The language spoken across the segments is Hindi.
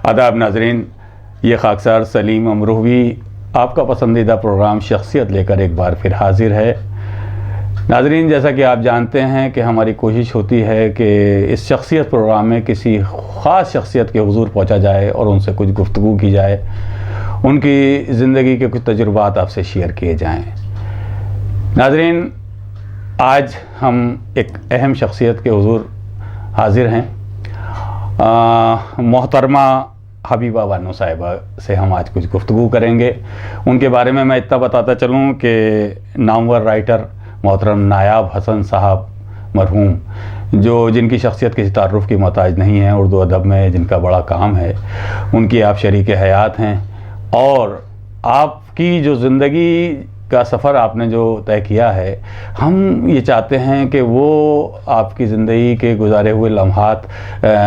आदाब नाजरीन, ये खाकसार सलीम अमरोही आपका पसंदीदा प्रोग्राम शख्सियत लेकर एक बार फिर हाजिर है। नाजरीन, जैसा कि आप जानते हैं कि हमारी कोशिश होती है कि इस शख्सियत प्रोग्राम में किसी ख़ास शख्सियत के हुजूर पहुंचा जाए और उनसे कुछ गुफ्तगू की जाए, उनकी ज़िंदगी के कुछ तजुर्बात आपसे शेयर किए जाएं। नाजरीन, आज हम एक अहम शख्सियत के हुजूर हाजिर हैं। मोहतरमा हबीबा बानो साहिबा से हम आज कुछ गुफ्तगू करेंगे। उनके बारे में मैं इतना बताता चलूँ कि नामवर राइटर मोहतरम नायाब हसन साहब मरहूम, जिनकी शख्सियत किसी तारुफ़ की मोहताज नहीं है, उर्दू अदब में जिनका बड़ा काम है, उनकी आप शरीक हयात हैं। और आपकी जो ज़िंदगी का सफ़र आपने जो तय किया है, हम ये चाहते हैं कि वो आपकी ज़िंदगी के गुजारे हुए लम्हात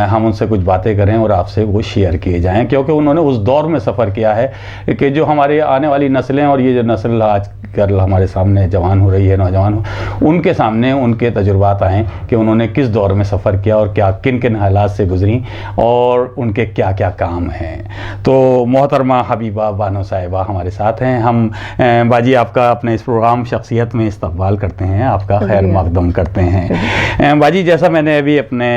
हम उनसे कुछ बातें करें और आपसे वो शेयर किए जाएं, क्योंकि उन्होंने उस दौर में सफ़र किया है कि जो हमारे आने वाली नस्लें और ये जो नस्ल आजकल हमारे सामने जवान हो रही है, नौजवान हो, उनके सामने उनके तजुर्बात आएँ कि उन्होंने किस दौर में सफ़र किया और क्या किन किन हालात से गुजरी और उनके क्या क्या काम हैं। तो मोहतरमा हबीबा बानो साहिबा हमारे साथ हैं। हम बाजी आपका अपने इस प्रोग्राम शख्सियत में इस्तकबाल करते हैं, आपका खैर मकदम करते हैं। बाजी, जैसा मैंने अभी अपने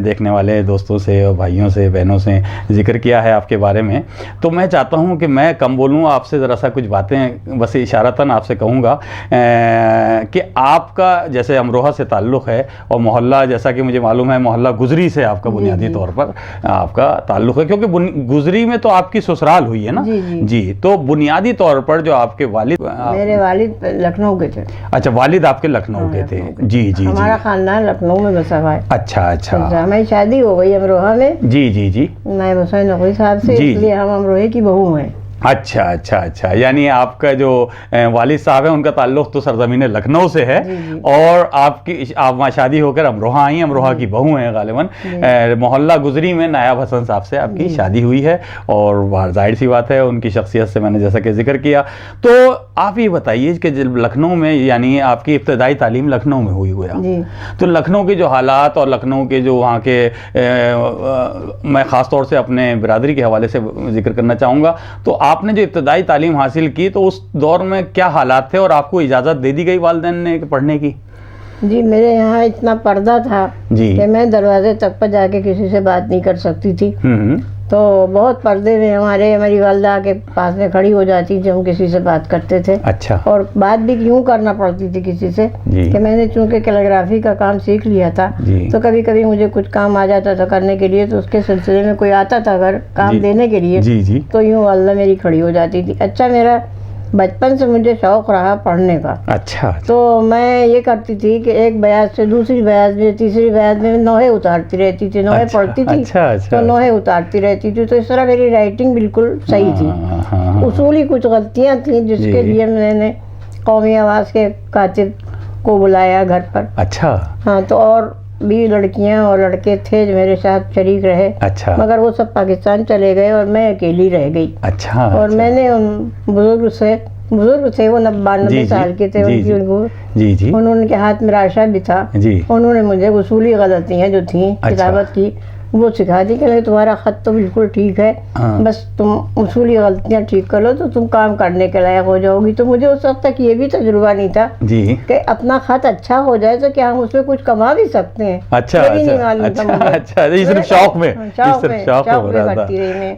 देखने वाले दोस्तों से और भाइयों से, बहनों से जिक्र किया है आपके बारे में, तो मैं चाहता हूं कि मैं कम बोलूं, आपसे ज़रा सा कुछ बातें बस इशारतन आपसे कहूँगा कि आपका जैसे अमरोहा से ताल्लुक़ है और मोहल्ला, जैसा कि मुझे मालूम है, मोहल्ला गुजरी से आपका बुनियादी तौर पर आपका ताल्लुक़ है, क्योंकि गुजरी में तो आपकी ससुराल हुई है ना। जी, तो बुनियादी तौर पर जो आपके वालिद, मेरे वालिद लखनऊ के थे। अच्छा, वालिद आपके लखनऊ के थे। जी जी, हमारा खानदान लखनऊ में बसा हुआ है। अच्छा अच्छा, हमारी शादी हो गई अमरोहा में। जी जी जी, नायब हुसैन नकवी साहब से, इसलिए हम अमरोहे की बहू हैं। अच्छा अच्छा अच्छा, यानी आपका जो वालिद साहब है उनका ताल्लुक़ तो सरज़मीन लखनऊ से है। और आपकी आप वहाँ शादी होकर अमरोहा आई, अमरोहा की बहू हैं गालिबन। मोहल्ला गुजरी में नायाब हसन साहब से आपकी शादी हुई है और जाहिर सी बात है उनकी शख्सियत से मैंने जैसा कि जिक्र किया। तो आप ये बताइए कि लखनऊ में, यानी आपकी इब्तदाई तालीम लखनऊ में हुई है, तो लखनऊ के जो हालात और लखनऊ के जो वहाँ के मैं ख़ास तौर से अपने बिरादरी के हवाले से जिक्र करना चाहूँगा। तो आपने जो इब्तदाई तालीम हासिल की, तो उस दौर में क्या हालात थे और आपको इजाज़त दे दी गई वालिदैन ने पढ़ने की? जी, मेरे यहाँ इतना पर्दा था कि मैं दरवाजे तक पर जाके किसी से बात नहीं कर सकती थी। तो बहुत पर्दे में हमारी वालदा के पास में खड़ी हो जाती थी, हम किसी से बात करते थे। अच्छा। और बात भी यूँ करना पड़ती थी किसी से कि मैंने चूँकि कैलीग्राफी का काम सीख लिया था, तो कभी कभी मुझे कुछ काम आ जाता था करने के लिए, तो उसके सिलसिले में कोई आता था अगर काम देने के लिए, तो यूँ वालदा मेरी खड़ी हो जाती थी। अच्छा, मेरा बचपन से मुझे शौक़ रहा पढ़ने का। अच्छा। तो मैं ये करती थी कि एक बयाज से दूसरी बयाज में, तीसरी बयाज में नोहे उतारती रहती थी, नोहे पढ़ती थी। तो नोहे उतारती रहती थी, तो इस तरह मेरी राइटिंग बिल्कुल सही थी। उसूली कुछ गलतियाँ थी जिसके लिए मैंने कौमी आवाज़ के कातिब को बुलाया घर पर। अच्छा। हाँ, तो और भी लड़कियां और लड़के थे जो मेरे साथ शरीक रहे। अच्छा। मगर वो सब पाकिस्तान चले गए और मैं अकेली रह गई। अच्छा। और मैंने उन बुजुर्ग थे, वो 92 साल के थे, उनके हाथ में राशा भी था। उन्होंने मुझे उसूली गलतियाँ जो थी किताबत की वो सिखा दी कि तुम्हारा ख़त तो बिल्कुल ठीक है, बस तुम उसूली गलतियाँ ठीक कर लो तो तुम काम करने के लायक हो जाओगी। तो मुझे उस वक्त तक ये भी तजुर्बा नहीं था कि अपना ख़त अच्छा हो जाए तो क्या हम उसमें कुछ कमा भी सकते हैं। अच्छा, नहीं मालूम था मुझे। अच्छा, सिर्फ शौक में करती रही मैं।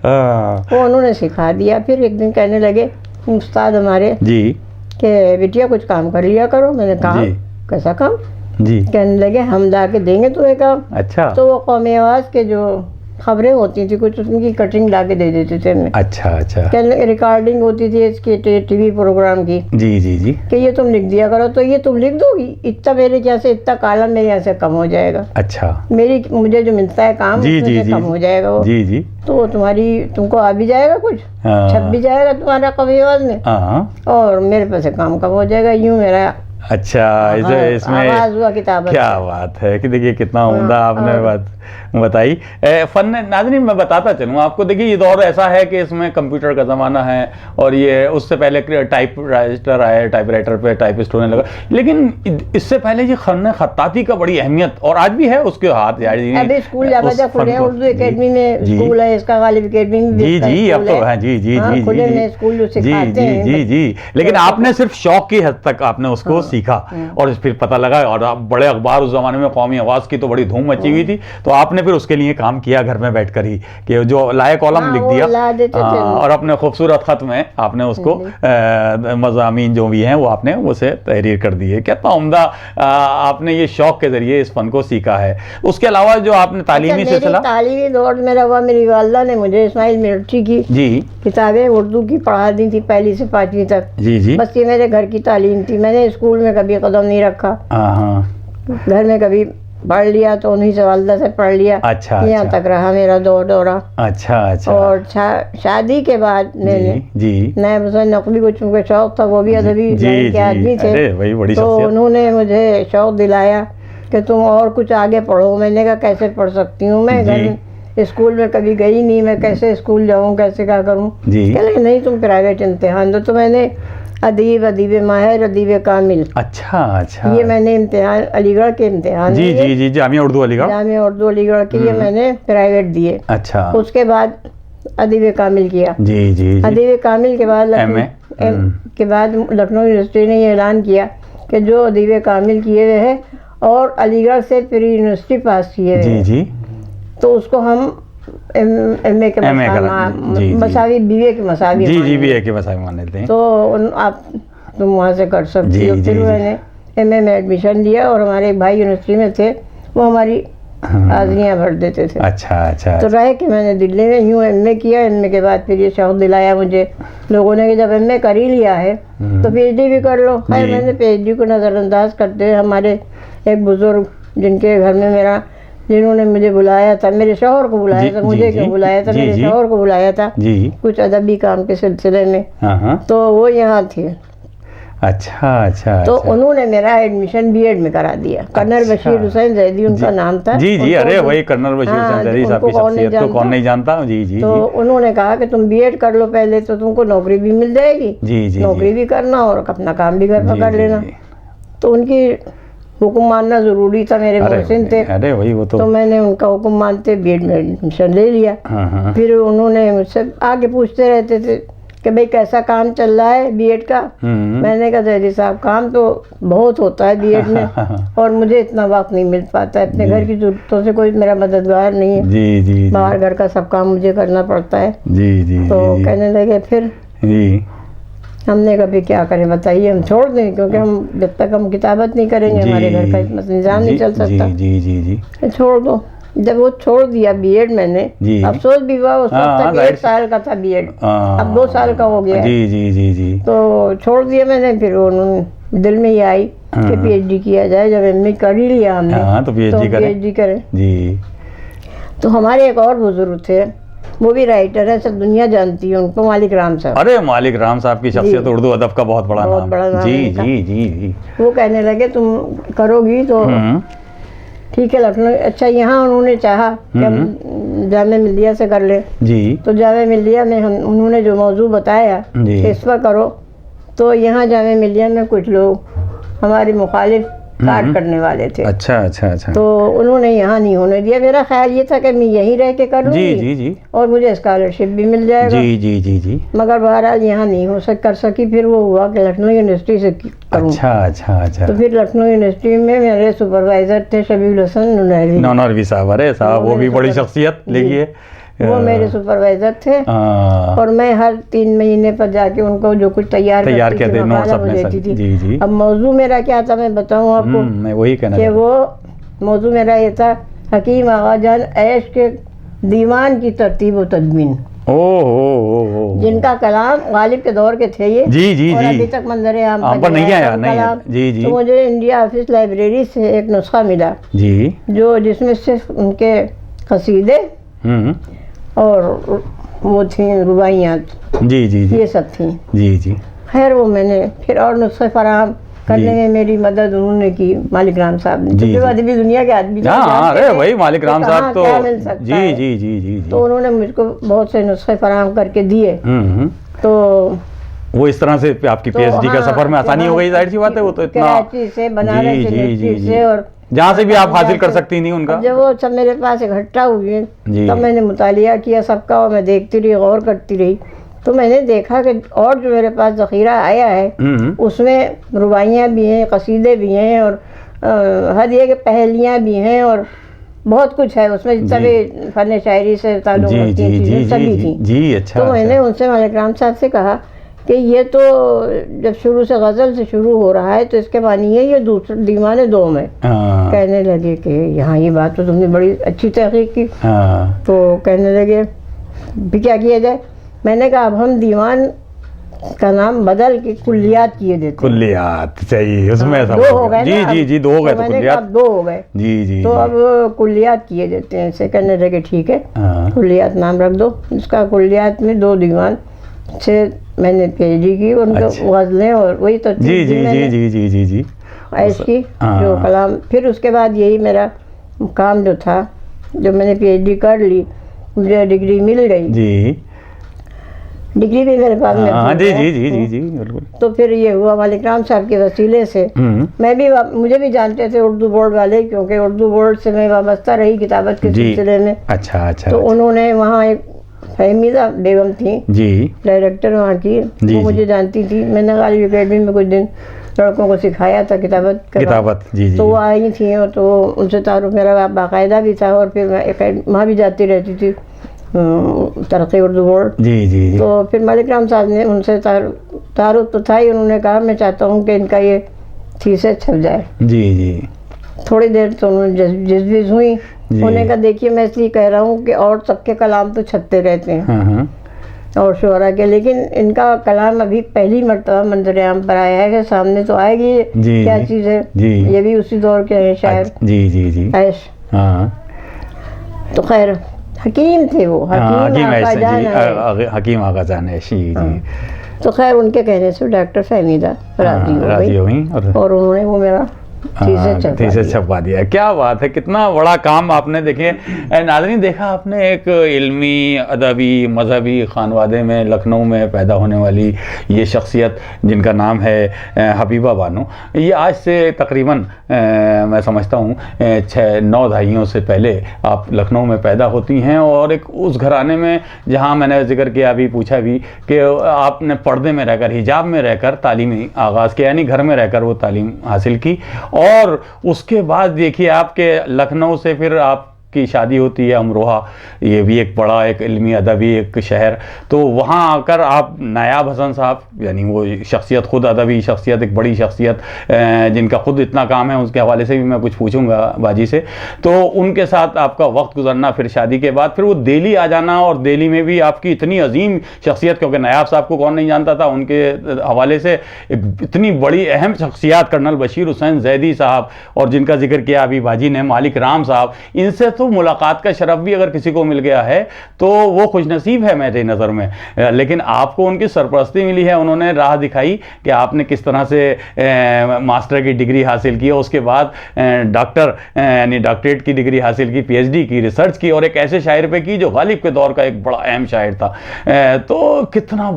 वो उन्होंने सिखा दिया। फिर एक दिन कहने लगे उस्ताद हमारे कि बिटिया कुछ काम कर लिया करो। मैंने कहा कैसा काम? कहने लगे हम ला के देंगे तुम्हें काम। अच्छा। तो वो कौमी आवाज़ के जो खबरें होती थी कुछ, उनकी कटिंग ला के दे देते थे हमें। अच्छा अच्छा। कहने रिकॉर्डिंग होती थी इसके टीवी प्रोग्राम की। जी जी जी। कि ये तुम लिख दिया करो, तो ये तुम लिख दोगी, इतना मेरे यहाँ से इतना कालम मेरे यहाँ से कम हो जाएगा। अच्छा। मुझे जो मिलता है काम उसमें से कम हो जाएगा वो। जी जी। तो तुमको आ भी जाएगा, कुछ छप भी जाएगा तुम्हारा कौमी आवाज़ में, और मेरे पास काम कम हो जाएगा। यूँ मेरा अच्छा, इसमें आवाज हुआ किताब। क्या बात है कि देखिए कितना उम्दा आपने बात बताई। फन नाज़रीन, मैं बताता चलूँ आपको, देखिए ये दौर ऐसा है कि इसमें कंप्यूटर का ज़माना है और ये उससे पहले टाइप राइटर पे टाइपिस्ट होने लगा, लेकिन इससे पहले ये फन खत्ताती का बड़ी अहमियत और आज भी है उसके हाथ। अभी स्कूल जाबाजा खुले हैं, उर्दू एकेडमी में स्कूल है इसका, गालिब एकेडमी में जी जी, अब तो है जी जी जी खुले में स्कूल जो सिखाते हैं। जी जी, लेकिन आपने सिर्फ शौक की हद तक आपने उसको सीखा और फिर पता लगा, और बड़े अखबार उस जमाने में कौमी आवाज़ की तो बड़ी धूम मची हुई थी, तो आपने फिर उसके लिए काम किया घर में बैठकर ही कि जो लाए कॉलम लिख दिया और अपने खूबसूरत खत में आपने उसको मज़ामीन जो भी हैं वो आपने उसे तहरीर कर दी है। कितना उम्दा आपने ये शौक के जरिए इस फन को सीखा है। उसके अलावा जो आपने तालीमी सिलसिला, तालीमी दौर मेरा हुआ, मेरी वालदा ने मुझे इस्माइल मिलिट्री की जी किताबें उर्दू की पढ़ा दी थी, 1 से 5वीं तक। जी जी, बस ये मेरे घर की तालीम थी, मैंने स्कूल में कभी कदम नहीं रखा। घर में कभी पढ़ लिया तो उन्हीं से वालदा से पढ़ लिया। अच्छा, यहाँ तक रहा मेरा दौरा। अच्छा अच्छा। और शादी के बाद मैंने नैब हुसैन नकवी को चूंकि शौक था, वो भी अदबी लाइन के आदमी थे, तो उन्होंने मुझे शौक दिलाया कि तुम और कुछ आगे पढ़ो। मैंने कहा कैसे पढ़ सकती हूँ, मैं घर स्कूल में कभी गई नहीं, मैं कैसे स्कूल जाऊँ, कैसे क्या करूँ। कहले नहीं तुम प्राइवेट इम्तिहान दो। तो मैंने अदीब माहिर, अदीब कामिल, अच्छा अच्छा, ये मैंने इम्तिहान अलीगढ़ के इम्तिहान जी जी जी, जामिया उर्दू अलीगढ़ के ये मैंने प्राइवेट दिए। अच्छा, उसके बाद अदीब कामिल किया। जी जी, अदीब कामिल के बाद लखनऊ यूनिवर्सिटी ने ये ऐलान किया कि जो अदीब कामिल किए हुए है और अलीगढ़ से प्री यूनिवर्सिटी पास किए हुए हैं, तो उसको हम एमए के मसावी, बीए के मसावी, जी बीए के मसावी मान लेते हैं, तो तुम वहाँ से कर सकती हो। फिर मैंने एमए में एडमिशन लिया और हमारे एक भाई यूनिवर्सिटी में थे, वो हमारी हाजिरियाँ भर देते थे। अच्छा अच्छा। तो रहे कि मैंने दिल्ली में यूँ एमए किया। एमए के बाद फिर ये शौक दिलाया मुझे लोगों ने कि जब एमए कर ही लिया है तो पीएचडी भी कर लो। खैर मैंने पीएचडी को नज़रअंदाज करते हुए हमारे एक बुजुर्ग जिनके घर में जिन्होंने मुझे बुलाया था, मेरे शौहर को बुलाया था, मुझे क्यों बुलाया था, मेरे शौहर को बुलाया था कुछ अदबी काम के सिलसिले में, तो वो यहाँ थे। अच्छा अच्छा। तो उन्होंने मेरा एडमिशन बीएड में करा दिया। कर्नल बशीर हुसैन जैदी उनका नाम था। जी जी, अरे वही कर्नल बशीर हुसैन जैदी साहब की शख्सियत को कौन नहीं जानता। जी जी। तो उन्होंने कहा कि तुम बीएड कर लो पहले, तो तुमको नौकरी भी मिल जाएगी। जी जी, नौकरी भी करना और अपना काम भी घर पर कर लेना। तो उनकी हुक्म मानना जरूरी था, मेरे मोहसिन थे। अरे वही वो तो मैंने उनका हुक्म मानते बीएड में एडमिशन ले लिया। फिर उन्होंने मुझसे आगे पूछते रहते थे कि भाई कैसा काम चल रहा है बीएड का। मैंने कहा जैदी साहब काम तो बहुत होता है बीएड में और मुझे इतना वक्त नहीं मिल पाता है, अपने घर की जरूरतों से कोई मेरा मददगार नहीं है। जी जी, बाहर घर का सब काम मुझे करना पड़ता है। जी जी। तो कहने लगे फिर हमने कभी क्या करें बताइए, हम छोड़ दें, क्योंकि हम जब तक हम किताबत नहीं करेंगे हमारे घर का निजाम नहीं चल सकता। जी जी जी, छोड़ दो। जब वो छोड़ दिया बीएड मैंने, अफसोस भी हुआ उस वक्त, 1 साल का था बीएड, अब 2 साल का हो गया। जी जी जी जी। तो छोड़ दिया मैंने। फिर उन्होंने दिल में ही आई कि पीएचडी किया जाए। जब एमए कर ही लिया हमने तो पीएचडी करें जी। तो हमारे एक और बुजुर्ग थे, वो भी राइटर है, सब दुनिया जानती है उनको, मालिक राम साहब। अरे मालिक राम साहब की शख्सियत उर्दू अदब का बहुत बड़ा नाम। जी जी जी जी। वो कहने लगे तुम करोगी तो ठीक है लखनऊ। अच्छा, यहाँ उन्होंने चाहा कि हम जामिया मिल्लिया से कर ले जी। तो जामिया मिल्लिया में उन्होंने जो मौजू बताया इस पर करो, तो यहाँ जामिया मिल्लिया में कुछ लोग हमारे मुखालिफ काट करने वाले थे। अच्छा अच्छा अच्छा। तो उन्होंने यहाँ नहीं होने दिया। मेरा ख्याल ये था कि मैं यहीं रह के करूँगी जी जी जी, और मुझे स्कॉलरशिप भी मिल जाएगा। जी जी जी जी। मगर बहरहाल यहाँ नहीं कर सकी। फिर वो हुआ कि लखनऊ यूनिवर्सिटी से करूँ। अच्छा अच्छा अच्छा। तो फिर लखनऊ यूनिवर्सिटी में मेरे सुपरवाइजर थे शबीउल हसन नौनरवी साहब। अरे साहब वो भी बड़ी शख्सियत, देखिए वो मेरे सुपरवाइजर थे और मैं हर 3 महीने पर जाके उनको जो कुछ तैयार करती थी, मकाला देती थी। जी जी। अब मौजू मेरा क्या था मैं बताऊं आपको, मैं वही कहना कि वो मौजू मेरा ये था हकीम आगा जान ऐश के दीवान की तरतीब व तदमीन। ओह, जिनका कलाम गालिब के दौर के थे ये। जी जी और जी। अभी तक मंजर आम पर नहीं आया नहीं। जी जी। तो मुझे इंडिया ऑफिस लाइब्रेरी से एक नुस्खा मिला जी, जो जिसमें सिर्फ उनके कसीदे और वो थी रुबाइयात जी जी जी, ये सब थी जी जी। खैर वो मैंने फिर और नुस्खे फराहम करने में मेरी मदद उन्होंने की, मालिक राम साहब ने, जो अदबी दुनिया के आदमी। अरे भाई मालिक राम साहब तो जी जी जी जी। तो उन्होंने मुझको बहुत से नुस्खे फराहम करके दिए। तो वो इस तरह से आपकी पीएचडी का सफर में आसानी हो गई, जाहिर सी बात है। वो तो इतना कराची से, बनारस से, और जहाँ से भी आप हासिल कर सकती नहीं उनका। जब वो सब मेरे पास इकट्ठा हुए तब मैंने मुतालिया किया सबका, और मैं देखती रही, गौर करती रही। तो मैंने देखा कि और जो मेरे पास ज़ख़ीरा आया है उसमें रुबाइयाँ भी हैं, कसीदे भी हैं, और हर एक पहेलियाँ भी हैं, और बहुत कुछ है उसमें, जितना भी फ़न शायरी से ताल्लुक़ रखती हैं चीज़ें सभी थी जी। अच्छा। तो मैंने उनसे मालिक राम साहब से कहा कि ये तो जब शुरू से गज़ल से शुरू हो रहा है तो इसके मानिए ये दूसरा दीवाने दो में। कहने लगे कि यहाँ ये बात तो तुमने बड़ी अच्छी तहकीक की। तो कहने लगे भी क्या किया जाए। मैंने कहा अब हम दीवान का नाम बदल के कुल्लियात किए देते। कुल्लियात चाहिए उसमें सब दो हो गए जी जी जी, दो हो गए। तो कुल्लियात दो हो गए जी जी। तो अब कुल्लियात किए देते हैं ऐसे। कहने लगे ठीक है कुल्लियात नाम रख दो इसका। कुल्लियात में 2 दीवान से मैंने पीएचडी की, उनको गज़लें और वही तो जी जी जी जी जी जी जी ऐसी जो कलाम। फिर उसके बाद यही मेरा काम जो था, जब मैंने पीएचडी कर ली मुझे डिग्री मिल गई जी। डिग्री भी मेरे पास में जी जी जी जी जी बिल्कुल। तो फिर ये हुआ मालिक राम साहब के वसीले से। मैं भी, मुझे भी जानते थे उर्दू बोर्ड वाले, क्योंकि उर्दू बोर्ड से मैं वाबस्ता रही किताबत के सिलसिले में। अच्छा अच्छा। तो उन्होंने वहाँ एक फहमीदा बेगम थी जी, डायरेक्टर वहाँ की, वो मुझे जानती थी। मैंने गालिब अकेडमी में कुछ दिन लड़कों को सिखाया था किताबत जी जी। तो वो आई थी और तो उनसे तारुफ मेरा बाकायदा भी था, और फिर मैं वहाँ भी जाती रहती थी तरक्की उर्दू बोर्ड जी जी। तो फिर मालिक राम साहब ने उनसे तारुफ तो था ही, उन्होंने कहा मैं चाहता हूँ कि इनका ये थीसिस छप जाए जी जी। थोड़ी देर तो उन्होंने जज्बीज हुई। उन्होंने कहा देखिए मैं इसलिए कह रहा हूँ कि और सबके कलाम तो छपते रहते हैं और शुअरा के, लेकिन इनका कलाम अभी पहली मर्तबा मंजर आम पर आया है कि सामने तो आएगी क्या चीज़ है जी। ये भी उसी दौर के हैं शायर जी जी जी ऐश। तो खैर हकीम थे वो, हकीम आगा जान ऐशी जी। तो खैर उनके कहने से डॉक्टर फहमीदा राजी हो गई और उन्होंने वो मेरा थीसिस छपवा दिया। क्या बात है, कितना बड़ा काम आपने देखे नाज़रीन देखा आपने। एक इल्मी, अदबी, मजहबी ख़ानवादे में लखनऊ में पैदा होने वाली ये शख्सियत जिनका नाम है हबीबा बानो, ये आज से तकरीबन मैं समझता हूँ 6-9 दहाइयों से पहले आप लखनऊ में पैदा होती हैं, और एक उस घराने में जहाँ मैंने जिक्र किया, अभी पूछा भी कि आपने पर्दे में रहकर, हिजाब में रहकर तालीमी आगाज़ किया, यानी घर में रहकर वो तालीम हासिल की। और उसके बाद देखिए आपके लखनऊ से फिर आपकी शादी होती है अमरोहा, ये भी एक बड़ा एक इल्मी अदबी एक शहर। तो वहाँ आकर आप नायाब हसन साहब, यानी वो शख्सियत खुद अदबी शख्सियत, एक बड़ी शख्सियत जिनका खुद इतना काम है, उसके हवाले से भी मैं कुछ पूछूंगा बाजी से। तो उनके साथ आपका वक्त गुजरना, फिर शादी के बाद फिर वो दिल्ली आ जाना, और दिल्ली में भी आपकी इतनी अजीम शख्सियत, क्योंकि नायाब साहब को कौन नहीं जानता था, उनके हवाले से इतनी बड़ी अहम शख्सियात कर्नल बशीर हुसैन जैदी साहब, और जिनका जिक्र किया अभी बाजी ने मालिक राम साहब, इनसे तो मुलाकात का शरफ भी अगर किसी को मिल गया है तो वो खुशनसीब है मेरी नज़र में। लेकिन आपको उनकी सरपरस्ती मिली है, उन्होंने राह दिखाई कि आपने किस तरह से मास्टर की डिग्री हासिल की, और उसके बाद डॉक्टर यानी डॉक्टरेट की डिग्री हासिल की, पीएचडी की, रिसर्च की, और एक ऐसे शायर पे की जो गालिब के दौर का एक बड़ा अहम शायर था। तो कितना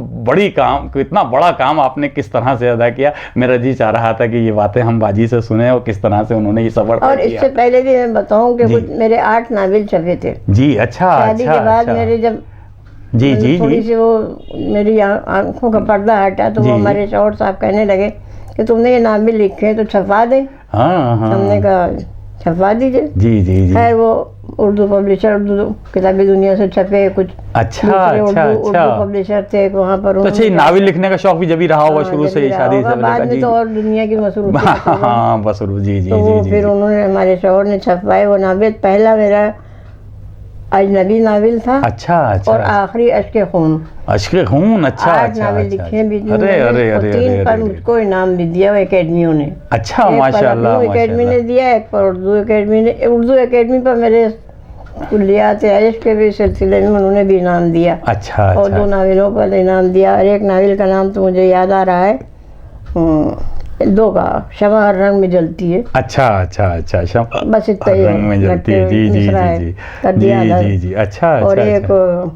बड़ा काम आपने किस तरह से अदा किया। मेरा जी चाह रहा था कि ये बातें हम बाजी से सुने और किस तरह से उन्होंने ये सफर किया। और इससे पहले भी मैं बताऊं कि कुछ मेरे 8 नावल छपे थे जी। अच्छा शादी के बाद मेरे जब जी जी थोड़ी सी वो मेरी आंखों का पर्दा हटा तो वो हमारे शौहर साहब कहने लगे कि तुमने ये नावल लिखे तो छपवा दे। हमने कहा छपवा दीजिए जी जी जी। खैर वो उर्दू पब्लिशर, उर्दू किताबी दुनिया से छपे कुछ। अच्छा उर्दू पब्लिशर थे वहाँ पर। तो अच्छा, नावल लिखने का शौक भी जब ही रहा होगा शुरू से, शादी से बाद में तो और दुनिया की मसरूफ। हाँ मसरूफ जी जी। तो वो फिर उन्होंने हमारे शौहर ने छपवाए वो नावल। पहला मेरा अजनबी नावल था। अच्छा अच्छा। और आखिरी अश्क खून। अश्क खून। अच्छा 8 नावल लिखे भी। अरे 3 पर मुझको इनाम भी दिया एकेडमियों ने। अच्छा माशाल्लाह। एकेडमी ने दिया, एक पर उर्दू एकेडमी ने। उर्दू एकेडमी पर मेरे कुल्लियात ऐश के भी सिलसिले में उन्होंने भी इनाम दिया। अच्छा। और 2 नावलों पर इनाम दिया, और एक नावल का नाम तो मुझे याद आ रहा है दो का शमा हर रंग में जलती है। अच्छा अच्छा अच्छा, शमा बस इतना ही रंग में जलती है। जी जी जी कर दिया जी जी। अच्छा और अच्छा, एक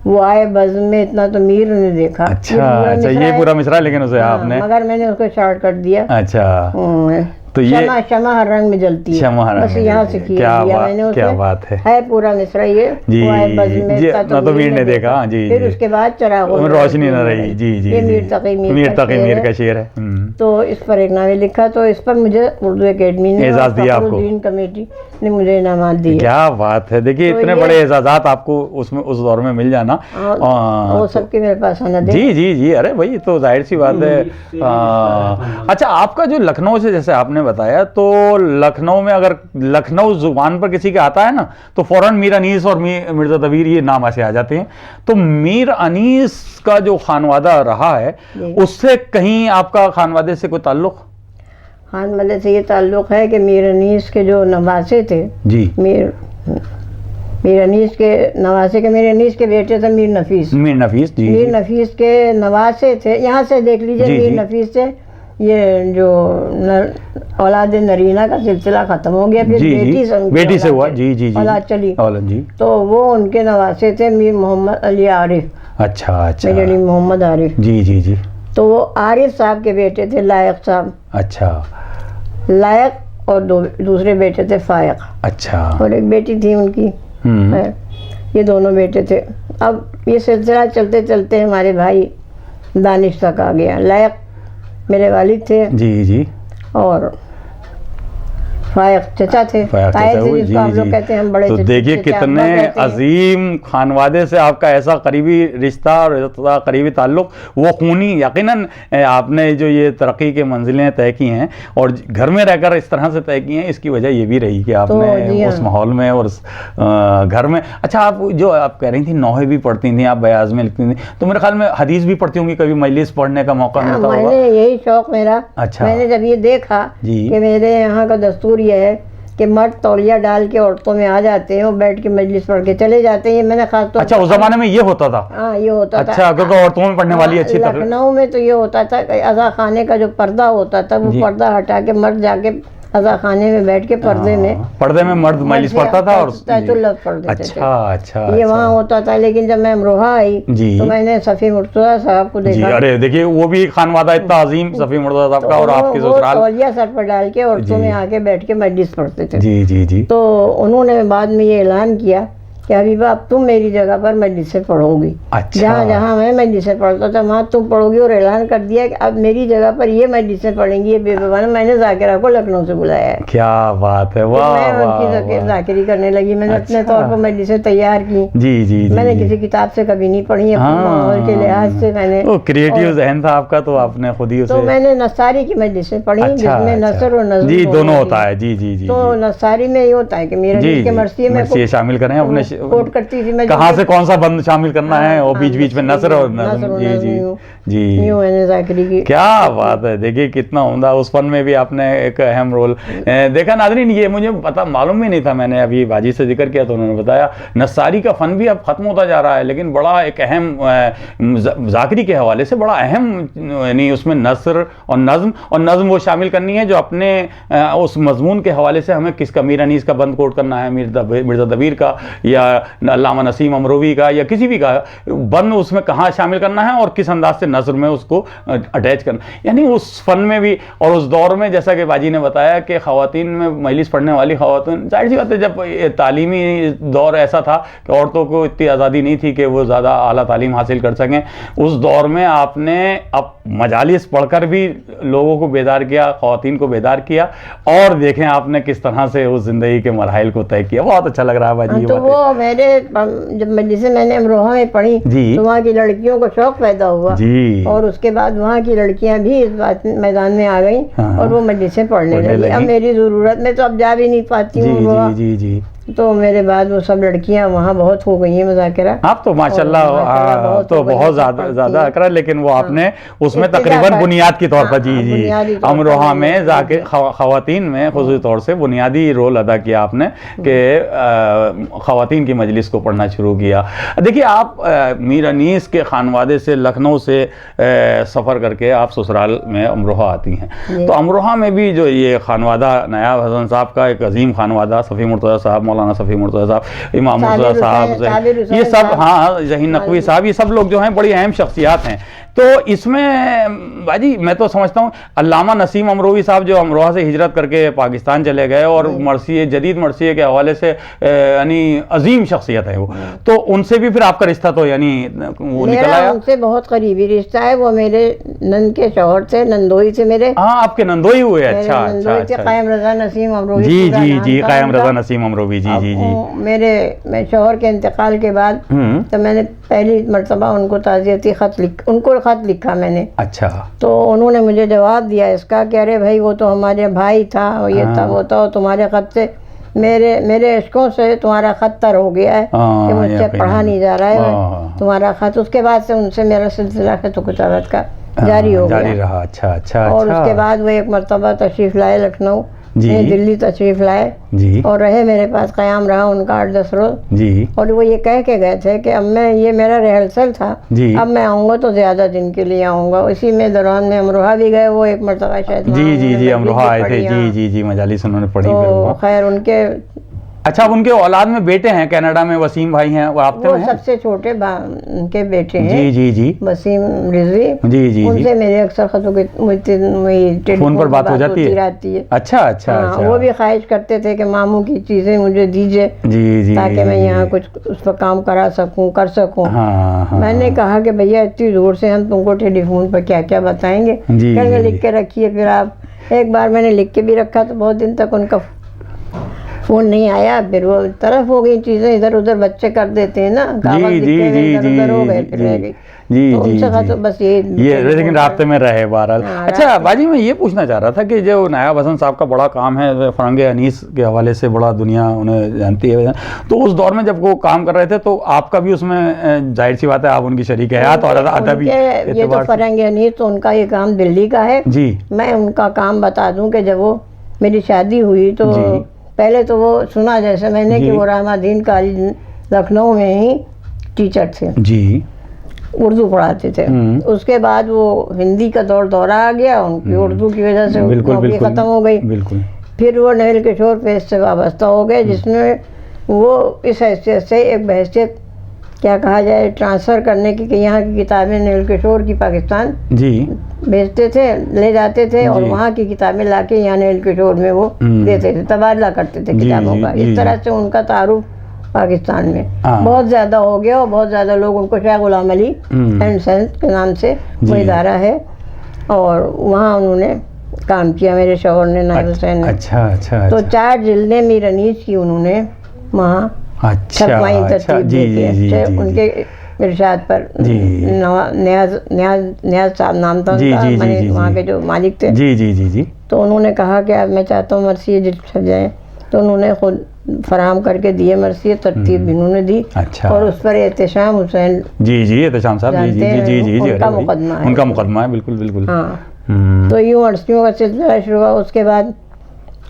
वो आए बज़्म में इतना तो मीर ने देखा। अच्छा अच्छा, ये पूरा मिसरा लेकिन उसे आपने, मगर मैंने उसको शॉर्ट कर दिया। अच्छा तो ये शमा हर रंग में जलती है, शमा हर रंग बस में यहाँ जलती से है। किया क्या दिया बात, मैंने क्या उसे। बात है पूरा मिसरा ये जी वो आए बज़्म में जी। इतना तो मीर ने देखा जी फिर जी। उसके बाद चरागों में रोशनी न रही। जी जी, ये मीर तकी मीर का शेर है। तो इस पर एक नावे लिखा, तो इस पर मुझे उर्दू एकेडमी ने एजाज दिया आपको, फखरुद्दीन कमेटी ने मुझे इनामात दिए। क्या बात है। देखिए तो इतने बड़े एजाजात आपको उसमें उस दौर में मिल जाना, वो सबके मेरे पास आना दे। जी जी जी। अरे भाई तो जाहिर सी बात है। अच्छा, आपका जो लखनऊ से जैसे आपने बताया, तो लखनऊ में अगर लखनऊ जुबान पर किसी के आता है ना तो फौरन मीर अनीस और मिर्ज़ा तबीर ये नाम ऐसे आ जाते हैं। तो मीर अनीस का जो खानवादा रहा है, उससे कहीं आपका खानवादे से कोई ताल्लुक? खानवादे से ये ताल्लुक है कि मीर अनीस के जो नवासे थे जी, मीर अनीस के नवासे के, मीर अनीस के बेटे थे मीर नफीस जी, मीर नफीस के नवासे थे। यहाँ से देख लीजिए, मीर नफीस से ये जो औलाद नरीना का सिलसिला खत्म हो गया, फिर बेटी से हुआ जी जी औलाद चली जी। तो वो उनके नवासे थे मीर मोहम्मद अली आरिफ। अच्छा अच्छा, मीर अली मोहम्मद आरिफ जी जी जी। तो वो आरिफ साहब के बेटे थे लायक साहब। अच्छा, लायक और दूसरे बेटे थे फायक। अच्छा, और एक बेटी थी उनकी है। ये दोनों बेटे थे। अब ये सिलसिला चलते चलते हमारे भाई दानिश तक आ गया। लायक मेरे वालिद थे जी जी, और फायक चचा थे, ताए थे जिसको आप लोग कहते हैं, हम बड़े। तो देखिए कितने अजीम खानवादे से आपका ऐसा करीबी रिश्ता और करीबी ताल्लुक, वो खूनी। यकीनन आपने जो ये तरक्की के मंजिलें तय की हैं और घर में रहकर इस तरह से तय की हैं, इसकी वजह ये भी रही कि आपने उस माहौल में और घर में। अच्छा, आप जो आप कह रही थी नौहे भी पढ़ती थी, आप बयाज में लिखती थी, तो मेरे ख्याल में हदीस भी पढ़ती होंगी, कभी मजलिस पढ़ने का मौका मिलता होगा? मैंने यही शौक मेरा। अच्छा, मैंने जब ये देखा कि मेरे यहाँ का दस्तूर ये है कि मर्द तौलिया डाल के औरतों में आ जाते हैं और बैठ के मजलिस पढ़ के चले जाते हैं, ये मैंने खास तौर। अच्छा, उस जमाने में ये होता था? हाँ, ये होता था। अच्छा, क्योंकि औरतों में पढ़ने वाली अच्छी तरह। लखनऊ में तो ये होता था, अज़ा खाने का जो पर्दा होता था, वो पर्दा हटा के मर्द जाके अज़ा खाने में बैठ के पर्दे में मर्द मजलिस पढ़ता था और अच्छा अच्छा, ये वहाँ होता था। लेकिन जब मैं अमरोहा आई तो मैंने सफ़ी मुर्तज़ा साहब को देखा। अरे देखिए, वो भी खानवादा इतना अजीम, सफ़ी मुर्तज़ा साहब का, और आपके ससुराल तौलिया सर पर डाल के औरतों में आके बैठ के मजलिस पढ़ते थे। जी जी जी। तो उन्होंने बाद में ये ऐलान किया कि हबीबा, अब तुम मेरी जगह पर मजलिसें पढ़ोगी। अच्छा। जहाँ जहाँ मैं मजलिसें पढ़ता था वहाँ तुम पढ़ोगी, और ऐलान कर दिया कि अब मेरी जगह पर ये मजलिसें पढ़ेंगी ये बेबीवान। मैंने जाकिरा को लखनऊ से बुलाया है। क्या बात है, वाह। मैं उनकी जाकिरी करने लगी, मैंने अपने तौर पर मजलिसें तैयार की। जी जी। मैंने किसी किताब से कभी नहीं पढ़ी, अपने माहौल के लिहाज से मैंने। क्रिएटिव ज़हन था आपका, तो आपने खुद ही उसे। तो मैंने नसारी की मजलिसें पढ़ी, जिसमें नसर और नज़्म जी दोनों होता है। जी जी जी। तो नसारी में ये होता है कि मेरे के मर्सिये में शामिल करें अपने कोट करती थी मैं, कहाँ से कौन सा बंद शामिल करना है, और बीच बीच में नसर और नज़्म। जी जी जी, यूं मैंने ज़ाकिरी की। क्या बात है, देखिए कितना उम्दा, उस फन में भी आपने एक अहम रोल देखा। नाज़रीन, ये मुझे पता मालूम भी नहीं था, मैंने अभी बाजी से जिक्र किया तो उन्होंने बताया नसारी का फ़न भी अब ख़त्म होता जा रहा है, लेकिन बड़ा एक अहम ज़ाकिरी के हवाले से बड़ा अहम, यानी उसमें नसर और नज़्म वो शामिल करनी है जो अपने उस मजमून के हवाले से हमें किसका, मीर अनीस का बंद कोट करना है, मिर्ज़ा तबीर का, या अल्लामा नसीम अमरोवी का, या किसी भी का बंद उसमें कहाँ शामिल करना है और किस अंदाज से नज़र में उसको अटैच करना, यानी उस फन में भी। और उस दौर में जैसा कि बाजी ने बताया कि ख़वातीन में मजलिस पढ़ने वाली ख़वातीन, जाहिर सी बात है जब तालीमी दौर ऐसा था कि औरतों को इतनी आज़ादी नहीं थी कि वो ज़्यादा आला तालीम हासिल कर सकें, उस दौर में आपने अब मजालिस पढ़कर भी लोगों को बेदार किया, ख़वातीन को बेदार किया, और देखें आपने किस तरह से उस ज़िंदगी के मराहिल को तय किया। बहुत अच्छा लग रहा है बाजी। तो वो मेरे जब मजलिसें मैंने अमरोहा में पढ़ी तो वहाँ की लड़कियों को शौक पैदा हुआ जी, और उसके बाद वहाँ की लड़कियाँ भी इस बात मैदान में आ गई और वो मजलिसें पढ़ने लगी। अब मेरी ज़रूरत में तो अब जा भी नहीं पाती हूँ जी जी जी। तो मेरे बाद वो सब लड़कियां वहाँ बहुत हो गई हैं मुज़ाकिरा। आप तो माशाल्लाह तो बहुत ज़्यादा करा, लेकिन वो आपने उसमें तकरीबन बुनियाद के तौर पर जी अमरोहा में जाके ख़वातीन में ख़ुसूसी तौर से बुनियादी रोल अदा किया आपने कि ख़वातीन की मजलिस को पढ़ना शुरू किया। देखिए आप मीर अनीस के खानवादे से लखनऊ से सफ़र करके आप ससुराल में अमरोहा आती हैं, तो अमरोहा में भी जो ये खानवादा नायाब हसन साहब का एक अजीम खानवादा, सफ़ी मुर्तज़ा साहब, मौलाना सफ़ी मुर्तज़ा साहब, इमाम मुर्तज़ा साहब, ये सब, हाँ ज़हीन नकवी साहब, ये सब लोग जो हैं बड़ी अहम शख्सियात हैं। तो इसमें बाजी मैं तो समझता हूँ अल्लामा नसीम अमरोही साहब जो अमरोहा से हिजरत करके पाकिस्तान चले गए और मरसिए जदीद मरसिए के हवाले से यानी अजीम शख्सियत है वो, तो उनसे भी फिर आपका रिश्ता तो यानी वो निकल आया? उनसे बहुत करीबी रिश्ता है, वो मेरे नंद के शौहर थे, नंदोई से मेरे। हाँ आपके नंदोई हुए? अच्छा अच्छा, कायम रजा नसीम अमरोही। जी जी जी, कायम रजा नसीम अमरोही जी जी जी। मेरे शौहर के इंतकाल के बाद तो मैंने पहली मरतबा उनको ताज़ियती उनको खत लिखा मैंने। अच्छा। तो उन्होंने मुझे जवाब दिया इसका कि अरे भाई वो तो हमारे भाई था, ये था वो था, तुम्हारे खत से मेरे इश्कों से तुम्हारा खत तर हो गया है कि मुझसे पढ़ा नहीं जा रहा है तुम्हारा खत। उसके बाद से उनसे मेरा सिलसिला खत किताबत का जारी हो गया, रहा। अच्छा अच्छा। और उसके बाद वो एक मरतबा तशरीफ़ लाए लखनऊ, दिल्ली तशरीफ़ लाए जी, और रहे मेरे पास, क़याम रहा उनका 8-10 रोज़ जी। और वो ये कह के गए थे कि अब मैं, ये मेरा रिहर्सल था, अब मैं आऊँगा तो ज़्यादा दिन के लिए आऊँगा। इसी में दौरान में अमरोहा भी गए, वो एक मरतबा शायद जी जी जी अमरोहा आए थे। जी जी जी, मजालिस उन्होंने पढ़ी। तो खैर उनके, अच्छा उनके औलाद में बेटे हैं कनाडा में, वसीम भाई हैं, वो आपके में सबसे छोटे उनके बेटे हैं। जी जी जी, वसीम रिजवी। जी जी, उनसे मेरे अक्सर फोन पर बात हो जाती है। अच्छा अच्छा, अच्छा। वो भी ख्वाहिश करते थे कि मामू की चीजें मुझे दीजिए जी जी, ताकि मैं यहाँ कुछ उस पर काम करा सकूँ, कर सकूँ। मैंने कहा कि भैया इतनी दूर से हम तुमको टेलीफोन पर क्या क्या बताएंगे, कहने लिख के रखिए। फिर आप, एक बार मैंने लिख के भी रखा तो बहुत दिन तक उनका फोन नहीं आया, फिर वो तरफ हो गई चीजें, इधर उधर बच्चे कर देते हैं ना, कागज लिखे हुए इधर उधर हो गए, फिर रह गई। जी तो जी जी, तो बस ये लेकिन रास्ते में रहे बहरहाल। अच्छा बाजी, मैं ये पूछना चाह रहा था कि जो नायाब हसन साहब का बड़ा काम है, फ़रंग अनीस के हवाले से बड़ा दुनिया उन्हें जानती है, तो उस दौर में जब वो काम कर रहे थे तो आपका भी उसमें जाहिर सी बात है आप उनकी शरीक हयात और अदबी। ये तो फ़रंग अनीस, तो उनका ये काम दिल्ली का है जी। मैं उनका काम बता दूं कि जब वो मेरी शादी हुई तो पहले तो वो सुना जैसे मैंने कि वो रहमादीन कॉलेज लखनऊ में ही टीचर थे जी, उर्दू पढ़ाते थे। उसके बाद वो हिंदी का दौरा आ गया, उनकी उर्दू की वजह से नौकरी ख़त्म हो गई। फिर वो नवल किशोर प्रेस से वाबस्ता हो गए, जिसमें वो इस हैसियत से एक बहसियत क्या कहा जाए ट्रांसफ़र करने की कि यहाँ की किताबें नवल किशोर की पाकिस्तान जी भेजते थे, ले जाते थे, और वहाँ की किताबें लाके यहाँ नवल किशोर में वो देते थे, तबादला करते थे किताबों का। इस तरह से उनका तारुफ पाकिस्तान में बहुत ज़्यादा हो गया, और बहुत ज़्यादा लोग उनको शाह गुलाम अली एंड सन्स के नाम से वो इदारा है, और वहाँ उन्होंने काम किया मेरे शौहर ने, नायब हुसैन ने। अच्छा अच्छा। तो 4 जिल्दें मीर अनीस की उन्होंने वहाँ छपवाई, तरतीब देके उनके इरशाद पर। न्याज साहब नाम था उनका, वहाँ के जो मालिक थे जी जी जी जी। तो उन्होंने कहा कि अब मैं चाहता हूँ मरसिए छप जाए, तो उन्होंने खुद फराहम करके दिए मरसिए, तरतीब भी उन्होंने दी। अच्छा। और उस पर एहतशाम हुसैन जी जी, एहतशाम साहब जी जी जी जी, उनका मुकदमा है, बिल्कुल बिल्कुल। हाँ, तो यूँ मरसियों का सिलसिला शुरू हुआ। उसके बाद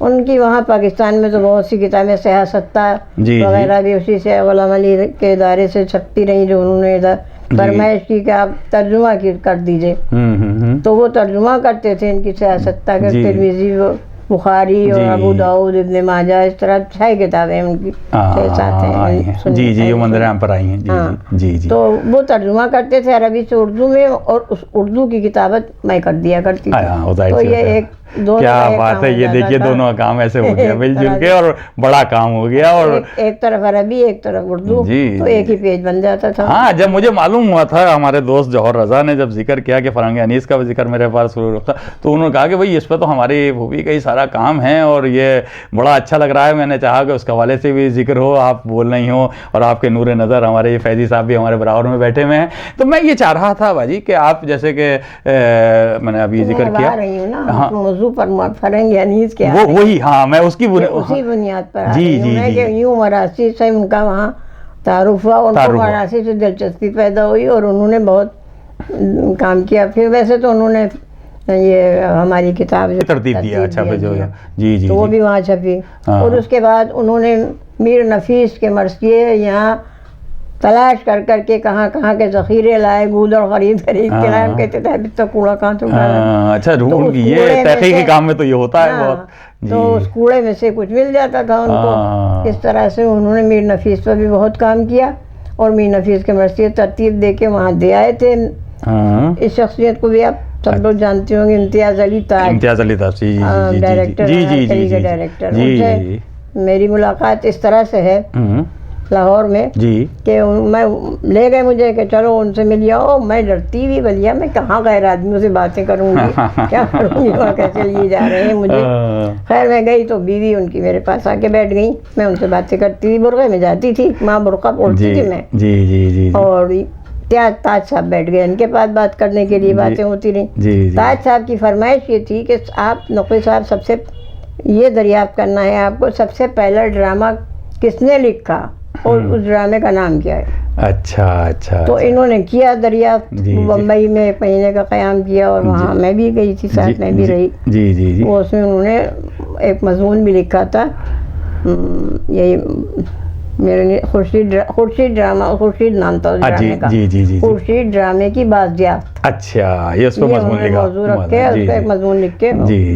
उनकी वहाँ पाकिस्तान में तो बहुत सी किताबें सियासत्ता वगैरह भी उसी से गुलाम अली के इदारे से छपती रही, जो उन्होंने इधर फरमाइश की कि आप तर्जुमा कर दीजिए। तो वो तर्जुमा करते थे इनकी सियासत्ता के, तिरमिज़ी, बुखारी और अबू दाऊद, इब्न माजा, इस तरह 6 किताबें उनकी 6-7 हैं जी जी, जो मंदिर पर आई हैं जी जी। तो वो तर्जुमा करते थे अरबी से उर्दू में, और उस उर्दू की किताबत मैं कर दिया करती थी। तो ये एक क्या बात है, ये देखिए दोनों काम ऐसे हो गया मिलजुल के, और बड़ा काम हो गया, और एक तरफ अरबी एक तरफ उर्दू, तो एक ही पेज बन जाता था। हाँ, जब मुझे मालूम हुआ था, हमारे दोस्त जौहर रजा ने जब जिक्र किया कि फ़रंग अनीस का जिक्र मेरे पास रखा, तो उन्होंने कहा कि भाई इस पर तो हमारी भूपी का ही सारा काम है, और ये बड़ा अच्छा लग रहा है। मैंने चाहा कि उसके हवाले से भी जिक्र हो, आप बोल रही हो, और आपके नूर नज़र हमारे ये फैज़ी साहब भी हमारे बराबर में बैठे हुए हैं। तो मैं ये चाह रहा था बाजी कि आप जैसे कि मैंने अभी जिक्र किया, हाँ मौजू पर फरेंगे अनीस के वो वही, हाँ मैं उसकी उसी बुनियाद पर जी जी जी यूँ मरासी से उनका वहाँ तारुफ हुआ, उनको मरासी से दिलचस्पी पैदा हुई और उन्होंने बहुत काम किया। फिर वैसे तो उन्होंने ये हमारी किताब तरतीब दिया, अच्छा जो जी जी तो वो भी वहाँ छपी। और उसके बाद उन्होंने मीर नफीस के मरसिए यहाँ तलाश कर करके कहाँ कहाँ के ज़ख़ीरे लाए, गूदड़ खरीद खरीद के लाए। हम कहते थे अभी तक कूड़ा कहाँ तो अच्छा ढूंढ, ये तहक़ीक़ी काम में तो ये होता है बहुत। तो उस कूड़े में से कुछ मिल जाता था उनको। इस तरह से उन्होंने मीर नफीस पर भी बहुत काम किया और मीर नफीस के मरसिए तरतीब दे के वहाँ दे आए थे। इस शख्सियत को भी आप सब लोग जानते होंगे, इम्तियाज़ अली ताज, डायरेक्टर, डायरेक्टर। उनसे मेरी मुलाकात इस तरह से है लाहौर में कि मैं ले गए मुझे कि चलो उनसे मिल जाओ। मैं डरती भी बलिया, मैं कहाँ गैर आदमियों से बातें करूँगी, क्या करूँगी, वहाँ कैसे लिए जा रहे हैं मुझे। खैर मैं गई तो बीवी उनकी मेरे पास आके बैठ गई। मैं उनसे बातें करती थी, बुरक़े में जाती थी, माँ बुरक़ा बोलती थी मैं। जी। और ताज साहब बैठ गए इनके पास बात करने के लिए, बातें होती रही। ताज साहब की फरमाइश ये थी कि आप नक़वी साहब सबसे ये दरियाफ्त करना है आपको, सबसे पहला ड्रामा किसने लिखा और उस ड्रामे का नाम क्या है। अच्छा। तो इन्होंने किया दरियाफ्त, बम्बई में एक महीने का क़याम किया और वहाँ मैं भी गई थी, साथ में भी रही। जी। वो उसमें उन्होंने एक मज़मून भी लिखा था, यही मेरे खुर्शीद ड्रामा, खुर्शीद नाम था उस ड्रामे का। जी। खुर्शीद ड्रामे की बाज़ियाफ्त। अच्छा, ये उसको मज़मून लिखा, मौजू रख के उसका एक मज़मून लिख के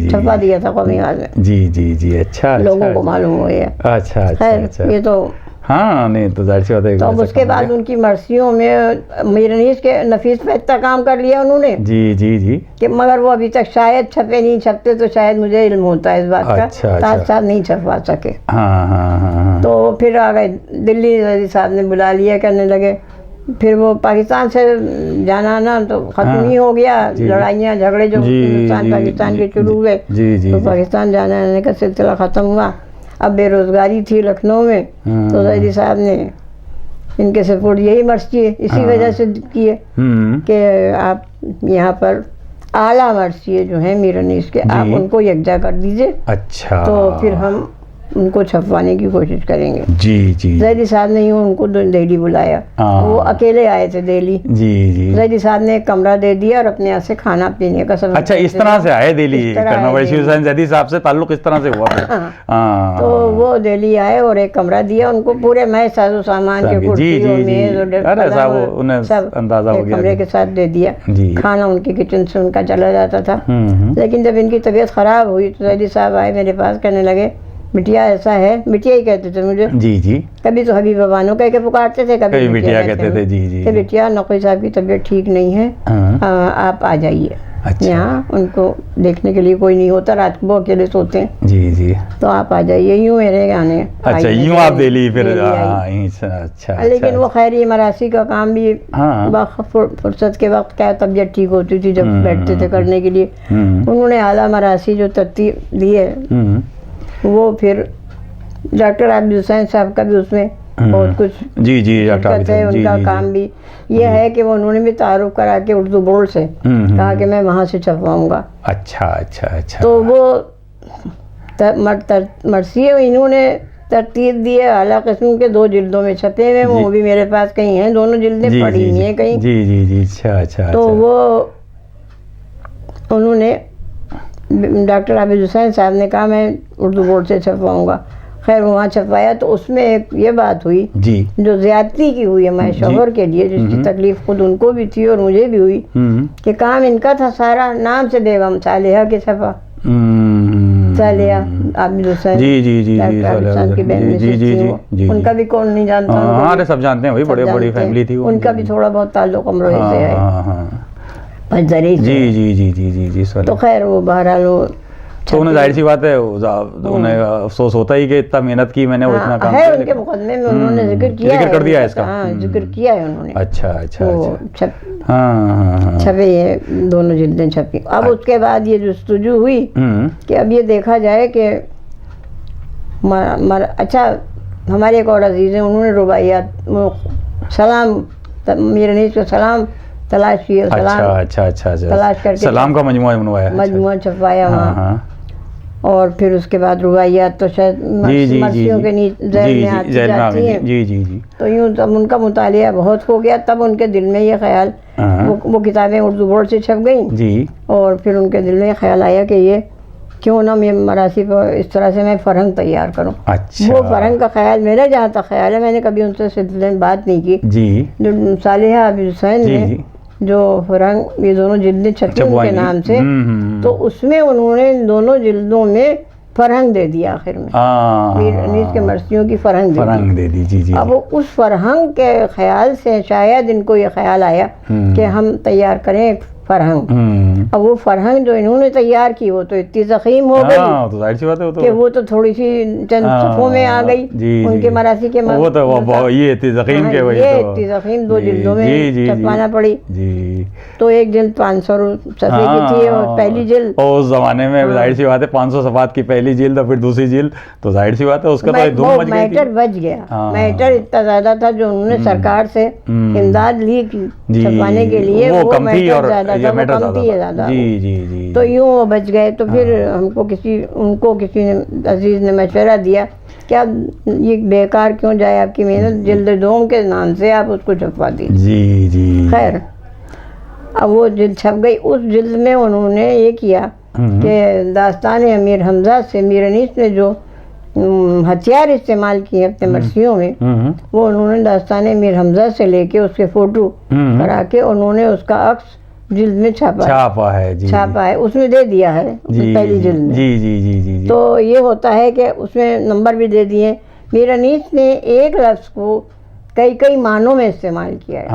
छपा दिया था कौमी आवाज़ में। जी। अच्छा, लोगों को मालूम हुआ है। अच्छा। ये तो हाँ, नहीं तो जाहिर सी बात है। तो अब उसके बाद उनकी मर्सियों में मीर अनीस के नफीस पे इतना काम कर लिया उन्होंने। जी कि मगर वो अभी तक शायद छपे नहीं, छपते तो शायद मुझे इल्म होता है इस बात का। ताज साहब नहीं छपवा सके। हाँ। तो फिर आ गए दिल्ली, साहब ने बुला लिया, कहने लगे। फिर वो पाकिस्तान से जाना आना तो ख़त्म ही हो गया, लड़ाइयाँ झगड़े जो हिंदुस्तान पाकिस्तान के शुरू हुए तो पाकिस्तान जाने आने का सिलसिला ख़त्म हुआ। अब बेरोज़गारी थी लखनऊ में, तो ज़ैदी साहब ने इनके सपोर्ट यही मर्सी है, इसी वजह से की है कि आप यहाँ पर आला मर्सी जो हैं मीर अनीस के, आप उनको यकजा कर दीजिए। अच्छा। तो फिर हम उनको छपवाने की कोशिश करेंगे। जी। ज़ैदी साहब ने यूँ उनको दिल्ली बुलाया, वो अकेले आए थे दिल्ली। जी। ज़ैदी साहब ने एक कमरा दे दिया और अपने यहाँ से खाना पीने का सब। अच्छा, इस तरह से आए दिल्ली करना, ज़ैदी साहब से ताल्लुक इस तरह से हुआ। तो वो दिल्ली आए और एक कमरा दिया उनको, पूरे मैं साजो सामान के सब कमरे के साथ दे दिया। खाना उनके किचन से उनका चला जाता था। लेकिन जब इनकी तबीयत ख़राब हुई तो ज़ैदी साहब आए मेरे पास, कहने लगे बिटिया ऐसा है, बिटिया ही कहते थे मुझे। जी। कभी तो हबीबा बानो कह के पुकारते थे, कभी बिटिया कहते थे। जी। बिटिया नक़वी साहब की तबीयत ठीक नहीं है, आप आ जाइए। अच्छा। यहाँ उनको देखने के लिए कोई नहीं होता, रात को वो अकेले सोते हैं। जी। तो आप आ जाइए। यूँ मेरे गाने। अच्छा, यूँ आप दिल्ली फिर। अच्छा। लेकिन वो खैरी मरासी का काम भी फुर्सत के वक्त क्या तबीयत ठीक होती थी जब बैठते थे करने के लिए। उन्होंने आला मरासी जो तरतीब दी है वो फिर डॉक्टर आबिद हुसैन साहब का भी उसमें बहुत कुछ डॉक्टर है। उनका काम भी ये है कि वो उन्होंने भी तारुफ करा के उर्दू बोर्ड से कहा कि मैं वहाँ से छपवाऊँगा। अच्छा। तो वो मरसिए इन्होंने तरतीब दी है, आला किस्म के 2 जिल्दों में छपे हुए, वो भी मेरे पास कहीं हैं, दोनों जिल्दें पड़ी हुई हैं कहीं। जी। अच्छा। तो वो उन्होंने डॉक्टर आबिद हुसैन साहब ने कहा मैं उर्दू बोर्ड से छपवाऊँगा। खैर वहाँ छपवाया तो उसमें एक ये बात हुई जो ज़्यादती की हुई हमारे शोहर के लिए, जिसकी तकलीफ़ खुद उनको भी थी और मुझे भी हुई कि काम इनका था सारा नाम से बेगम सालिहा के छपा। सालिहा आबिद हुसैन की बहन, उनका भी कौन नहीं जानता। हाँ, सब जानते हैं, वही बड़ी फैमिली थी। उनका भी थोड़ा बहुत ताल्लुक़ अमरोहे से है। जी। तो खैर वो बहरहाल तो उन्हें जाहिर सी बात है उन्हें अफसोस होता ही कि इतना मेहनत की मैंने, इतना काम है उनके मुकदमे में उन्होंने जिक्र कर दिया है इसका। जिक्र किया है उन्होंने। अच्छा। हाँ। छपे ये दोनों जिल्दें छपी। अब उसके बाद ये जुस्तजू हुई कि अब ये देखा जाए कि अच्छा हमारे एक और अजीज़ हैं, उन्होंने रुबाइयात सलाम मीर अनीस को सलाम तलाश की है, अच्छा तलाश करके सलाम का मजमुआ बनवाया, मजमुआ छपवाया वहाँ। और फिर उसके बाद रुबाइयात तो शायद मर्सियों के ज़ैल में आती हैं। जी। तो यूँ तब उनका मुतालिया बहुत हो गया, तब उनके दिल में ये ख्याल, वो किताबें उर्दू बोर्ड से छप गई जी। और फिर उनके दिल में ख्याल आया कि ये क्यों ना मैं मरासी पर इस तरह से मैं फ़रहंग तैयार करूं। अच्छा। वो फ़रहंग का ख्याल मेरा जहाँ तक ख्याल है, मैंने कभी उनसे सिलसिले में बात नहीं की जी। जो सालिहा अबी हुसैन ने जो फ़रहंग ये दोनों जिल्दें छपी उनके नाम से, तो उसमें उन्होंने इन दोनों जिल्दों में फ़रहंग दे दिया आखिर में, मीर अनीस के मर्सियों की फ़रहंग दे दी जी। अब उस फ़रहंग के ख्याल से शायद इनको ये ख्याल आया कि हम तैयार करें एक फ़रहंग। अब वो फ़रहंग जो इन्होंने तैयार की वो तो इतनी ज़ख़ीम हो गई, तो जाहिर सी बात है कि वो तो थोड़ी सी चंद सफ़ों में आ गई उनके मरासी के, वो तो ये इतनी ज़ख़ीम के वही ये इतनी ज़ख़ीम 2 जिल्दों में छपवाना पड़ी जी। तो एक जिल्द 500 सफ़े की थी और पहली जिल्द, और उस ज़माने में जाहिर सी बात है 500 सफ़ात की पहली जिल्द और फिर दूसरी जिल्द, तो जाहिर सी बात है उसका तो धूम मच गई थी। मैटर बच गया, मैटर इतना ज़्यादा था जो उन्होंने सरकार से इमदाद ली छपवाने के लिए, वो कम थी और कम थी ज़्यादा जी। तो यूँ वो बच गए। तो फिर उनको किसी ने अजीज़ ने मशवरा दिया कि आप ये बेकार क्यों जाए आपकी मेहनत, जिल्द दोम के नाम से आप उसको छपवा दीजिए जी। खैर अब वो जिल्द छप गई। उस जिल्द में उन्होंने ये किया कि दास्तान अमीर हमजा से मीर अनीस ने जो हथियार इस्तेमाल किए अपने मर्सियों में, वो उन्होंने दास्तान अमीर हमजा से लेके उसके फ़ोटो करा के उन्होंने उसका अक्स जिल्द में छापा है, उसमें दे दिया है पहली जिल्द में जी। तो ये होता है कि उसमें नंबर भी दे दिए। मीर अनीस ने एक लफ्ज़ को कई मानों में इस्तेमाल किया है,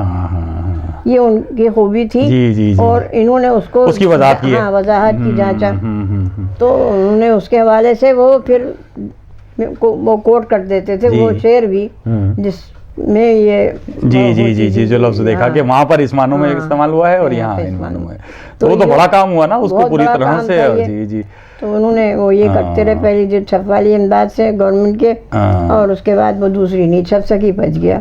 ये उनकी खूबी थी जी। और इन्होंने उसकी वजाहत की जांचा, तो उन्होंने उसके हवाले से वो फिर वो कोट कर देते थे वो शेर भी जिसमें ये जी जो लफ्ज़ देखा कि वहाँ पर इस मानों में इस्तेमाल हुआ है और यहाँ इन मानों में, तो वो तो बड़ा काम हुआ ना उसको पूरी तरह से जी। तो उन्होंने वो ये करते रहे, पहली जो छपवा ली इमदाद से गवर्नमेंट के, और उसके बाद वो दूसरी नहीं छप सकी, बच गया।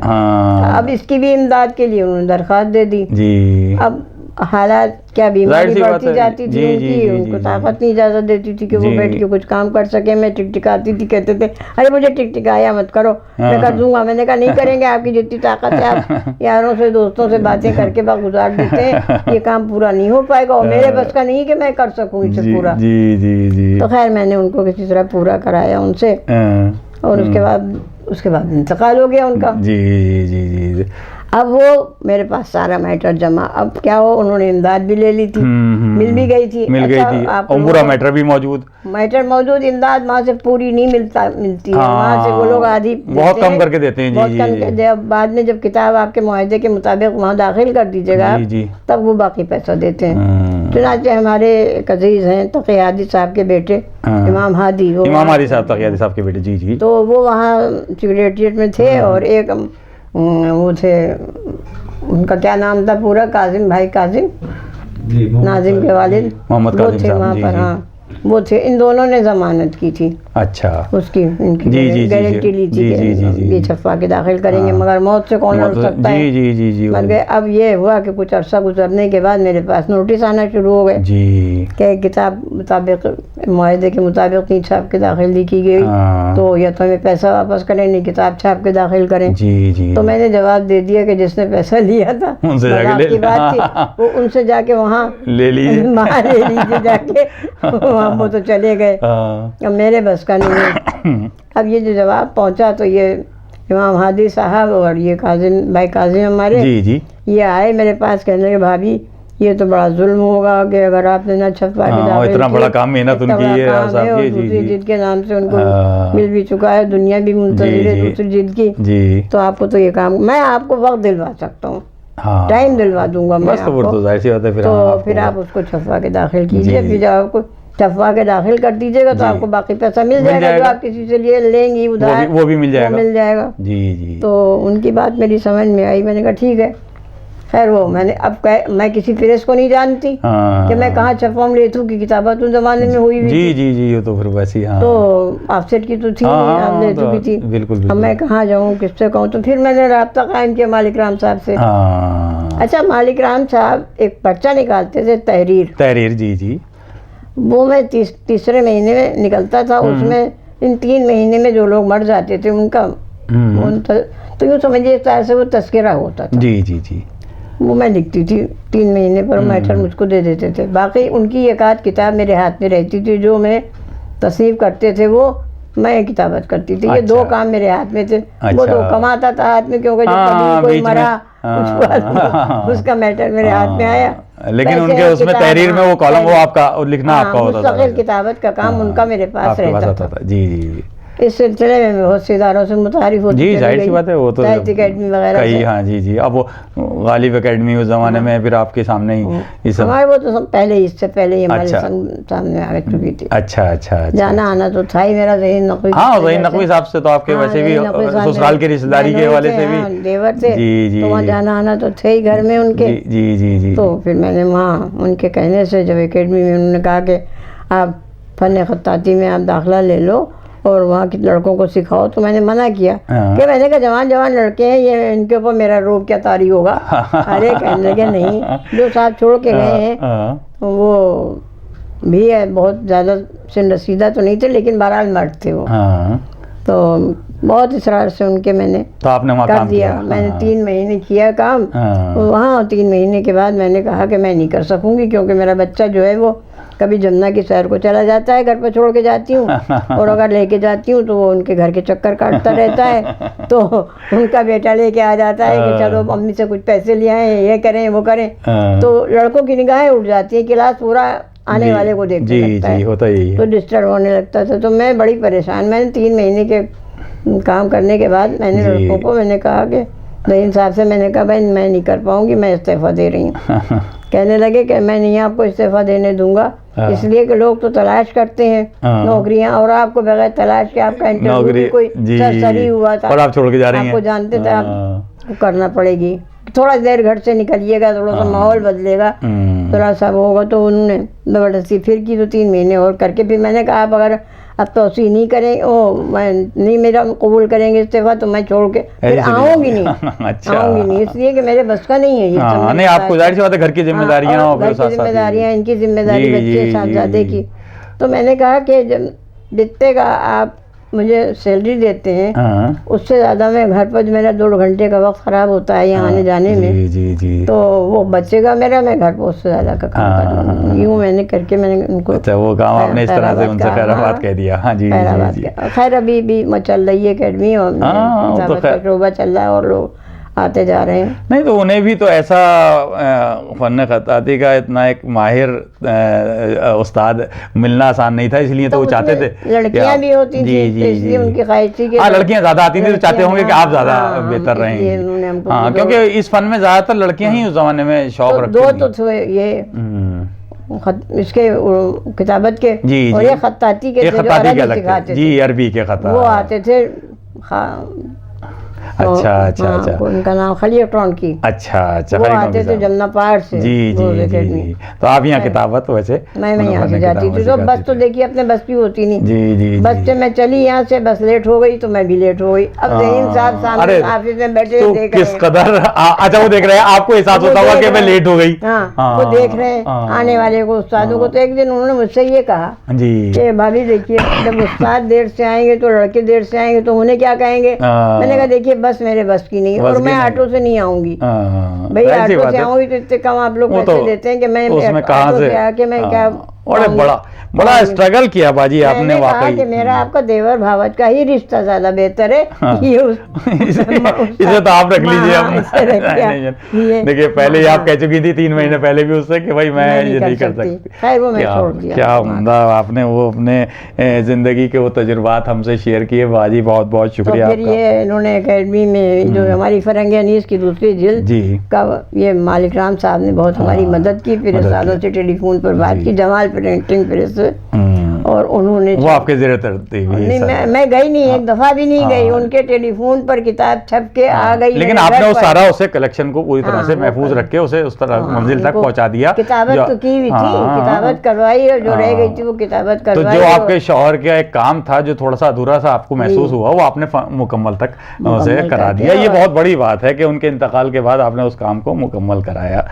अब इसकी भी इमदाद के लिए उन्होंने दरख्वास्त दे दी जी। अब हालात क्या बीमारी बढ़ती जाती थी उनकी, उनको ताकत नहीं इजाज़त देती थी कि वो बैठ के कुछ काम कर सके। मैं टिकटिकाती थी, कहते थे अरे मुझे टिकटिकाया मत करो, मैं कर दूंगा। मैंने कहा नहीं करेंगे, आपकी जितनी ताकत है आप यारों से दोस्तों से बातें करके बात गुजार देते हैं, ये काम पूरा नहीं हो पाएगा और मेरे बस का नहीं कि मैं कर सकूँ इसे पूरा जी। तो खैर मैंने उनको किसी तरह पूरा कराया उनसे, और उसके बाद इंतकाल हो गया उनका जी। अब वो मेरे पास सारा मैटर जमा, अब क्या हो उन्होंने इमदाद भी ले ली थी, मिल भी गई थी और पूरा मैटर भी मौजूद, इमदाद वहाँ से पूरी नहीं मिलती है, वहाँ से वो लोग आधी बहुत कम करके देते हैं जी। बाद में जब किताब आपके मुआहदे के मुताबिक वहाँ दाखिल कर दीजिएगा तब वो बाकी पैसा देते हैं। चुनांचे हमारे एक अजीज़ हैं तक़ी हादी साहब के बेटे इमाम हादी साहब, तक़ी हादी साहब के बेटे जी। तो वो वहाँ सेक्रेटरिएट में थे, और एक वो थे, उनका क्या नाम था पूरा, काजिम भाई काजिम, नाजिम के वालिद वो थे वहाँ पर। हाँ वो थे, इन दोनों ने ज़मानत की थी। अच्छा उसकी इनकी गारंटी ली थी कि ये छपवा के दाखिल करेंगे, मगर मौत से कौन लड़ सकता है जी। मर गए। अब ये हुआ कि कुछ अरसा गुजरने के बाद मेरे पास नोटिस आना शुरू हो गए कि किताब मुताबिक मुआहदे के मुताबिक नहीं छाप के दाखिल की गई, तो या तो हमें पैसा वापस करें, नहीं किताब छाप के दाखिल करें जी। तो मैंने जवाब दे दिया कि जिसने पैसा लिया था की बात थी, वो उनसे जाके वहाँ ले लीजिए जाके, वो तो चले गए, अब मेरे बस का नहीं है। अब ये जो जवाब पहुंचा तो ये इमाम हादी साहब और ये काजिम भाई काजिम हमारे जी। ये आए मेरे पास, कहने लगे भाभी ये तो बड़ा जुल्म होगा कि अगर आपने ना छपवा के दाखिल इतना बड़ा काम मेहनत उनकी है और दूसरी जिद के नाम से उनको मिल भी चुका है, दुनिया भी मुंतज़िर है दूसरी जिद की, तो आपको तो ये काम, मैं आपको वक्त दिलवा सकता हूँ, टाइम दिलवा दूंगा मैं आपको, तो फिर आप उसको छपवा के दाखिल कीजिए, फिर जब आपको छपवा के दाखिल कर दीजिएगा तो आपको बाकी पैसा मिल जाएगा जो आप किसी से लिए लेंगी उधार, वो भी मिल जाएगा जी। तो उनकी बात मेरी समझ में आई, मैंने कहा ठीक है। खैर वो मैंने अब मैं किसी प्रेस को नहीं जानती कि मैं कहाँ छपाऊँ लेथू की किताबें तो जमाने में हुई जी जी जी, ये तो फिर वैसे ही। तो ऑफसेट की तो थी, लेथू की थी। बिल्कुल। अब मैं कहाँ जाऊँ, किससे कहूँ, तो फिर मैंने राब्ता कायम किया मालिक राम साहब से। अच्छा, मालिक राम साहब एक पर्चा निकालते थे, तहरीर। जी जी। वो मैं तीसरे महीने में निकलता था, उसमें इन 3 महीने में जो लोग मर जाते थे उनका तो यूँ समझिए इस तरह से वो तस्करा होता था। जी जी जी। वो मैं लिखती थी 3 महीने पर, मैटर मुझको दे देते थे। बाकी उनकी एक आध किताब मेरे हाथ में रहती थी, जो मैं तस्नीफ करते थे वो मैं किताबत करती थी। ये 2 काम मेरे हाथ में थे। वो तो कमाता था हाथ में, क्योंकि जब कोई मरा उसका मैटर मेरे हाथ में आया, लेकिन उनके उसमें तहरीर में वो कॉलम वो आपका लिखना आपका होता था। मुस्तकिल किताबत का काम उनका मेरे पास रहता था। जी जी। इस सिलसिले में बहुत से इदारों से मुतारिफ होती जी, जाहिर सी बात है, वो तो साहित्य अकेडमी वगैरह कई। हाँ जी जी। अब वो गालिब अकेडमी उस जमाने में फिर आपके सामने ही ये सब हमारे वो तो सब पहले ही, इससे पहले ही हमारे सामने आ चुकी थी। अच्छा। जाना आना तो था ही मेरा ज़हीन नकवी। हाँ, ज़हीन नकवी साहब से तो आपके वैसे भी ससुराल की रिश्तेदारी के हवाले से भी देवर थे। जी जी। तो वहाँ जाना आना तो थे ही घर में उनके। जी जी जी। तो फिर मैंने वहाँ उनके कहने से जब अकेडमी में उन्होंने कहा कि आप फ़न ख़त्ताती में आप दाखिला ले लो और वहाँ के लड़कों को सिखाओ, तो मैंने मना किया कि मैंने कहा जवान लड़के हैं, ये इनके ऊपर मेरा रोब क्या तारी होगा। अरे कहने लगे नहीं, जो साहब छोड़ के गए हैं वो भी है, बहुत ज़्यादा सिन रसीदा तो नहीं थे, लेकिन बहरहाल मर्द थे वो। तो बहुत इसरार से उनके मैंने तो आपने वहाँ कर दिया। मैंने 3 महीने किया काम वहाँ। 3 महीने के बाद मैंने कहा कि मैं नहीं कर सकूँगी, क्योंकि मेरा बच्चा जो है वो कभी जमुना की सैर को चला जाता है, घर पर छोड़ के जाती हूँ, और अगर लेके जाती हूँ तो वो उनके घर के चक्कर काटता रहता है। तो उनका बेटा लेके आ जाता है कि चलो मम्मी से कुछ पैसे ले आए, ये करें वो करें। तो लड़कों की निगाहें उठ जाती हैं, क्लास पूरा आने वाले को देखने लगता है, होता ही तो डिस्टर्ब होने लगता था। तो मैं बड़ी परेशान। मैंने 3 महीने के काम करने के बाद मैंने लड़कों को मैंने कहा कि ज़हीन साहब से मैंने कहा भाई मैं नहीं कर पाऊँगी, मैं इस्तीफ़ा दे रही हूँ। कहने लगे कि मैं नहीं आपको इस्तीफ़ा देने दूंगा, इसलिए कि लोग तो तलाश करते हैं नौकरियां, और आपको बगैर तलाश के आपका इंटरव्यू कोई सरसरी हुआ था और आप छोड़ के जा रही हैं, आपको जानते थे आपको करना पड़ेगी, थोड़ा देर घर से निकलिएगा, थोड़ा सा माहौल बदलेगा, थोड़ा सा वो होगा। तो उन्होंने ज़बरदस्ती फिर की, तो 3 महीने और करके फिर मैंने कहा अब अगर अब तोसी नहीं करें मैं नहीं मेरा कबूल करेंगे इस्तीफा, तो मैं छोड़ के फिर आऊँगी नहीं। अच्छा। आऊँगी नहीं, इसलिए कि मेरे बस का नहीं है ये सब। नहीं, आपको जाहिर सी बात है घर की जिम्मेदारियाँ, घर की जिम्मेदारियाँ, इनकी जिम्मेदारी बच्चे साहबजादे की। तो मैंने कहा कि जब जितने का आप मुझे सैलरी देते हैं उससे ज़्यादा मैं घर पर मेरा 2 घंटे का वक्त ख़राब होता है यहाँ आने जाने में, जी। तो वो बचेगा मेरा, मैं घर पर उससे ज़्यादा का काम कर यूँ मैंने करके मैंने उनको। अच्छा, वो काम आपने इस तरह से उनसे खैराबाद कह दिया। हाँ जी जी। खैर अभी भी चल रही है अकेडमी और तजुर्बा चल रहा है और लोग आते जा रहे हैं। नहीं तो उन्हें भी तो ऐसा फ़न ख़त्ताती का इतना एक माहिर उस्ताद मिलना आसान नहीं था, इसलिए तो वो चाहते थे। लड़कियां भी होती थी तो इसलिए उनकी ख्वाहिश थी कि लड़कियां ज़्यादा आती थी, तो चाहते होंगे कि आप ज़्यादा बेहतर रहेंगे। हाँ, क्योंकि इस फन में ज़्यादातर लड़कियां ही उस ज़माने में शौक रखती थी। 2 तो ये इसके किताबत के और ये खत्ताती के सिखाते जी, अरबी के खत वो आते थे। अच्छा। उनका नाम खलील की। अच्छा। वो आते थे जमुना पहाड़ से। जी। तो आप यहाँ किताबत वैसे मैं यहाँ से जाती थी, तो बस तो देखिए अपने बस भी होती नहीं। जी। बस से मैं चली यहाँ से, बस लेट हो गई तो मैं भी लेट हो गई। अब ज़हीन साहब सामने ऑफिस में बैठे देख रहे हैं, किस कदर अच्छा वो देख रहे हैं, आपको एहसास होता होगा कि मैं लेट हो गई। वो देख रहे हैं आने वाले को, उस्तादों को। तो एक दिन उन्होंने मुझसे ये कहा कि भाभी देखिए, जब उस्ताद देर से आएंगे तो लड़के देर से आएंगे तो उन्हें क्या कहेंगे। मैंने कहा देखिए बस मेरे बस की नहीं, और मैं ऑटो से नहीं आऊंगी भाई, ऑटो से आऊंगी तो इतने कम आप लोग पैसे देते हैं कि मैं ऑटो से आके मैं क्या। बड़ा स्ट्रगल किया बाजी आपने वाकई। कि मेरा आपका देवर भावत का ही रिश्ता ज्यादा बेहतर है। इसे तो आप रख लीजिए। देखिए पहले ही आप कह चुकी थी 3 महीने पहले भी उससे कि भाई मैं ये नहीं कर सकती। खैर वो मैं छोड़ दिया। क्या उम्दा आपने वो अपने जिंदगी के वो तजुर्बात हमसे शेयर किए बाजी, बहुत बहुत शुक्रिया। फिर ये इन्होंने अकेडमी में जो हमारी फरंगी अनीस की दूसरी जिल्द का ये मालिक राम साहब ने बहुत हमारी मदद की। फिर सालों से टेलीफोन पर बात की, जमाल प्रिंटिंग प्रेस और उन्होंने वो आपके ज़ेरे तरतीब नहीं, मैं गई नहीं, एक दफ़ा भी नहीं गई। उनके टेलीफोन पर किताब छप के आ गई, लेकिन आपने उस सारा उसे कलेक्शन को पूरी तरह से महफूज रख के उसे उस तरह मंजिल तक पहुंचा दिया। किताबत तो की हुई थी, किताबत करवाई, और जो रह गई थी वो किताबत करवाई। तो जो आपके शौहर का एक काम था जो थोड़ा सा अधूरा सा आपको महसूस हुआ, वो आपने मुकम्मल तक उसे करा दिया। ये बहुत बड़ी बात है कि उनके इंतकाल के बाद आपने उस काम को मुकम्मल कराया।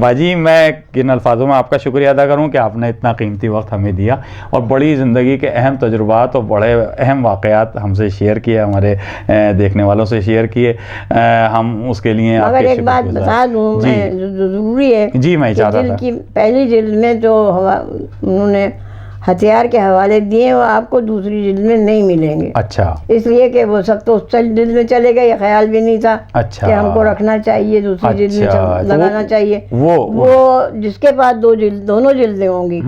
बाजी, मैं किन अल्फाजों में आपका शुक्रिया अदा करूं कि आपने इतना कीमती वक्त हमें दिया और बड़ी ज़िंदगी के अहम तजुर्बात और बड़े अहम वाक़यात हमसे शेयर किए, हमारे देखने वालों से शेयर किए। हम उसके लिए मगर एक बात बता दूं मैं, ज़रूरी है जी, मैं चाहता था कि पहली जिल्द में जो उन्होंने हथियार के हवाले दिए वो आपको दूसरी जिल्द में नहीं मिलेंगे। अच्छा, इसलिए कि वो सब तो उस जिल्द में चले गए, ख्याल भी नहीं था अच्छा कि हमको रखना चाहिए, दूसरी जिल्द में लगाना चाहिए। वो जिसके पास दोनों जिल्दें होंगी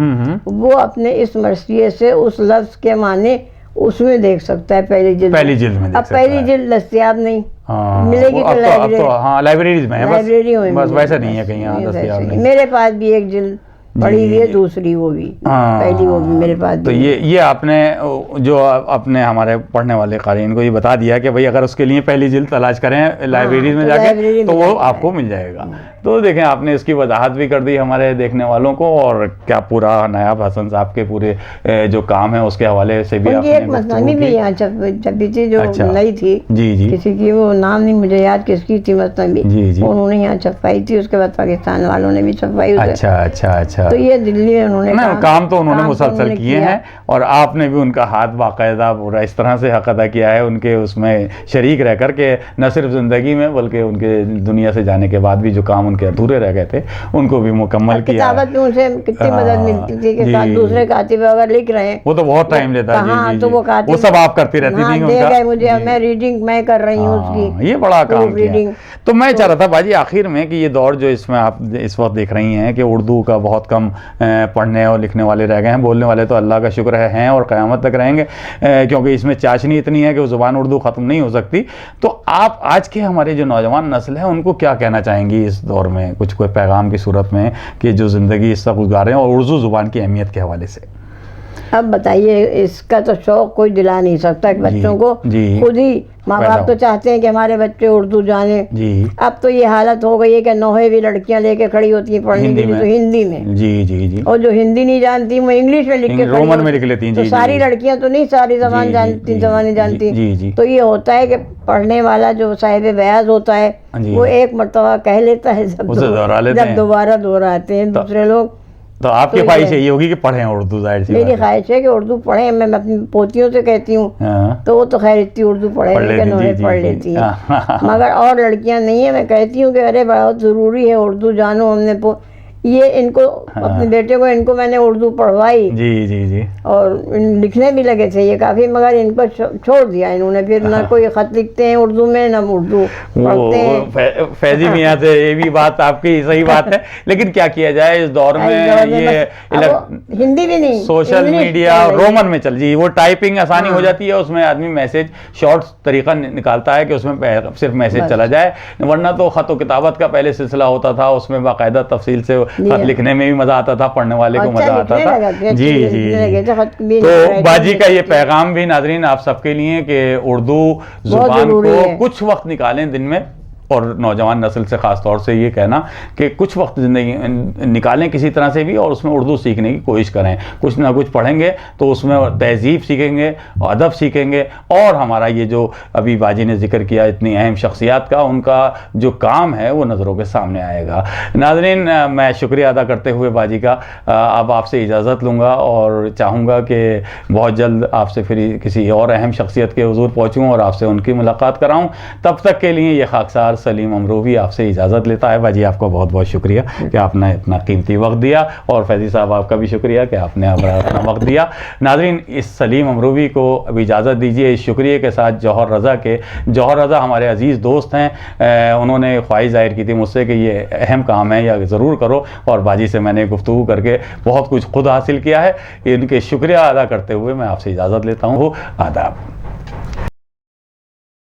वो अपने इस मर्सिये से उस लफ्ज़ के माने उसमें देख सकता है पहली जिल्द में। अब पहली जिल्द दस्तयाब नहीं मिलेगी तो लाइब्रेरीज में है, बस वैसा नहीं है कहीं दस्तयाब नहीं। मेरे पास भी एक जिल्द पढ़ी हुई है, दूसरी वो भी, पहली वो भी मेरे पास। तो ये आपने जो अपने हमारे पढ़ने वाले क़ारीन को ये बता दिया कि भाई अगर उसके लिए पहली जिल्द तलाश करें लाइब्रेरी में जाके तो वो आपको मिल जाएगा। तो देखें, आपने इसकी वजाहत भी कर दी हमारे देखने वालों को, और क्या पूरा नायाब हसन साहब के पूरे जो काम है उसके हवाले से भी आपने एक मसनवी भी यहाँ छपी थी जो नई थी। जी, किसी की, वो नाम नहीं मुझे याद किसकी थी मसनवी, उन्होंने यहाँ छपवाई थी, उसके बाद पाकिस्तान वालों ने भी छपवाई। अच्छा। तो ये दिल्ली में उन्होंने काम तो उन्होंने मुसलसल किए हैं, और आपने भी उनका हाथ बाकायदा पूरा इस तरह से हक अदा किया है, उनके उसमें शरीक रह कर के न सिर्फ ज़िंदगी में बल्कि उनके दुनिया से जाने के बाद भी जो काम उनके अधूरे रह गए थे उनको भी मुकम्मल किया। किताबत में उनसे कितनी मदद मिलती थी कि साथ दूसरे कातिब अगर लिख रहे हैं वो तो बहुत टाइम लेता है, तो वो सब आप करती रहती थी मुझे, मैं रीडिंग मैं कर रही हूँ उसकी, ये बड़ा काम किया। तो मैं चाह रहा था बाजी आखिर में कि ये दौर जो इसमें आप इस वक्त देख रही हैं कि उर्दू का बहुत कम पढ़ने और लिखने वाले रह गए हैं, बोलने वाले तो अल्लाह का शुक्र है और क़यामत तक रहेंगे, क्योंकि इसमें चाशनी इतनी है कि वो ज़ुबान उर्दू ख़त्म नहीं हो सकती। तो आप आज के हमारे जो नौजवान नस्ल है उनको क्या कहना चाहेंगी इस दौर में, कोई पैगाम की सूरत में, कि जो ज़िंदगी इस वक्त गुजार रहे हैं और उर्दू ज़ुबान की अहमियत के हवाले से? अब बताइए, इसका तो शौक़ कोई दिला नहीं सकता कि बच्चों को, खुद ही माँ बाप तो चाहते हैं कि हमारे बच्चे उर्दू जाने। अब तो ये हालत हो गई है कि नौहे भी लड़कियां लेके खड़ी होती हैं पढ़ने के लिए, तो हिंदी में जी, और जो हिंदी नहीं जानती वो इंग्लिश में लिख के रोमन में लिख लेती हैं। तो सारी लड़कियां तो नहीं सारी जबान जानती। तो ये होता है कि पढ़ने वाला जो साहिब बयाज होता है वो एक मरतबा कह लेता है, जब दोबारा दोहराते हैं दूसरे लोग। तो आपकी ख्वाहिश यही होगी कि पढ़ें उर्दू? जाहिर सी मेरी ख्वाहिश है कि उर्दू पढ़ें। मैं अपनी पोतियों से कहती हूँ, तो वो तो खैर इतनी उर्दू पढ़ लेती हैं, मगर और लड़कियाँ नहीं है। मैं कहती हूँ कि अरे बहुत ज़रूरी है उर्दू जानो। हमने ये इनको अपने बेटे को इनको मैंने उर्दू पढ़वाई जी, और लिखने भी लगे थे ये काफ़ी, मगर इनको छोड़ दिया इन्होंने। फिर ना कोई ख़त लिखते हैं उर्दू में, ना उर्दू पढ़ते हैं। फैजी मियाँ से ये भी बात आपकी सही बात है, लेकिन क्या किया जाए इस दौर में ये हिंदी भी नहीं, सोशल मीडिया रोमन में चल जी, वो टाइपिंग आसानी हो जाती है, उसमें आदमी मैसेज शॉर्ट्स तरीका निकालता है कि उसमें सिर्फ मैसेज चला जाए, वरना तो ख़त व किताबत का पहले सिलसिला होता था, उसमें बाकायदा तफसील से खत लिखने में भी मजा आता था, पढ़ने वाले को मजा आता था। जी। तो बाजी का ये पैगाम भी नाजरीन आप सबके लिए कि उर्दू जुबान को कुछ वक्त निकालें दिन में, और नौजवान नस्ल से ख़ास तौर से ये कहना कि कुछ वक्त ज़िंदगी निकालें किसी तरह से भी और उसमें उर्दू सीखने की कोशिश करें। कुछ ना कुछ पढ़ेंगे तो उसमें तहज़ीब सीखेंगे, अदब सीखेंगे, और हमारा ये जो अभी बाजी ने जिक्र किया इतनी अहम शख्सियात का, उनका जो काम है वो नज़रों के सामने आएगा। नाज़रीन, मैं शुक्रिया अदा करते हुए बाजी का अब आपसे इजाज़त लूँगा और चाहूँगा कि बहुत जल्द आपसे फिर किसी और अहम शख्सियत के हुज़ूर पहुँचूँ और आपसे उनकी मुलाकात कराऊँ। तब तक के लिए ये खाकसार सलीम अमरूवी आपसे इजाज़त लेता है। बाजी आपका बहुत बहुत शुक्रिया कि आपने इतना कीमती वक्त दिया, और फैज़ी साहब आपका भी शुक्रिया कि आपने अपना वक्त दिया। नाज़रीन, इस सलीम अमरूवी को अब इजाज़त दीजिए इस शुक्रिया के साथ जौहर रज़ा के। जौहर रज़ा हमारे अज़ीज़ दोस्त हैं, उन्होंने ख्वाहिश जाहिर की थी मुझसे कि ये अहम काम है या ज़रूर करो, और बाजी से मैंने गुफ्तगू करके बहुत कुछ खुद हासिल किया है। इनके शुक्रिया अदा करते हुए मैं आपसे इजाज़त लेता हूँ। आदाब।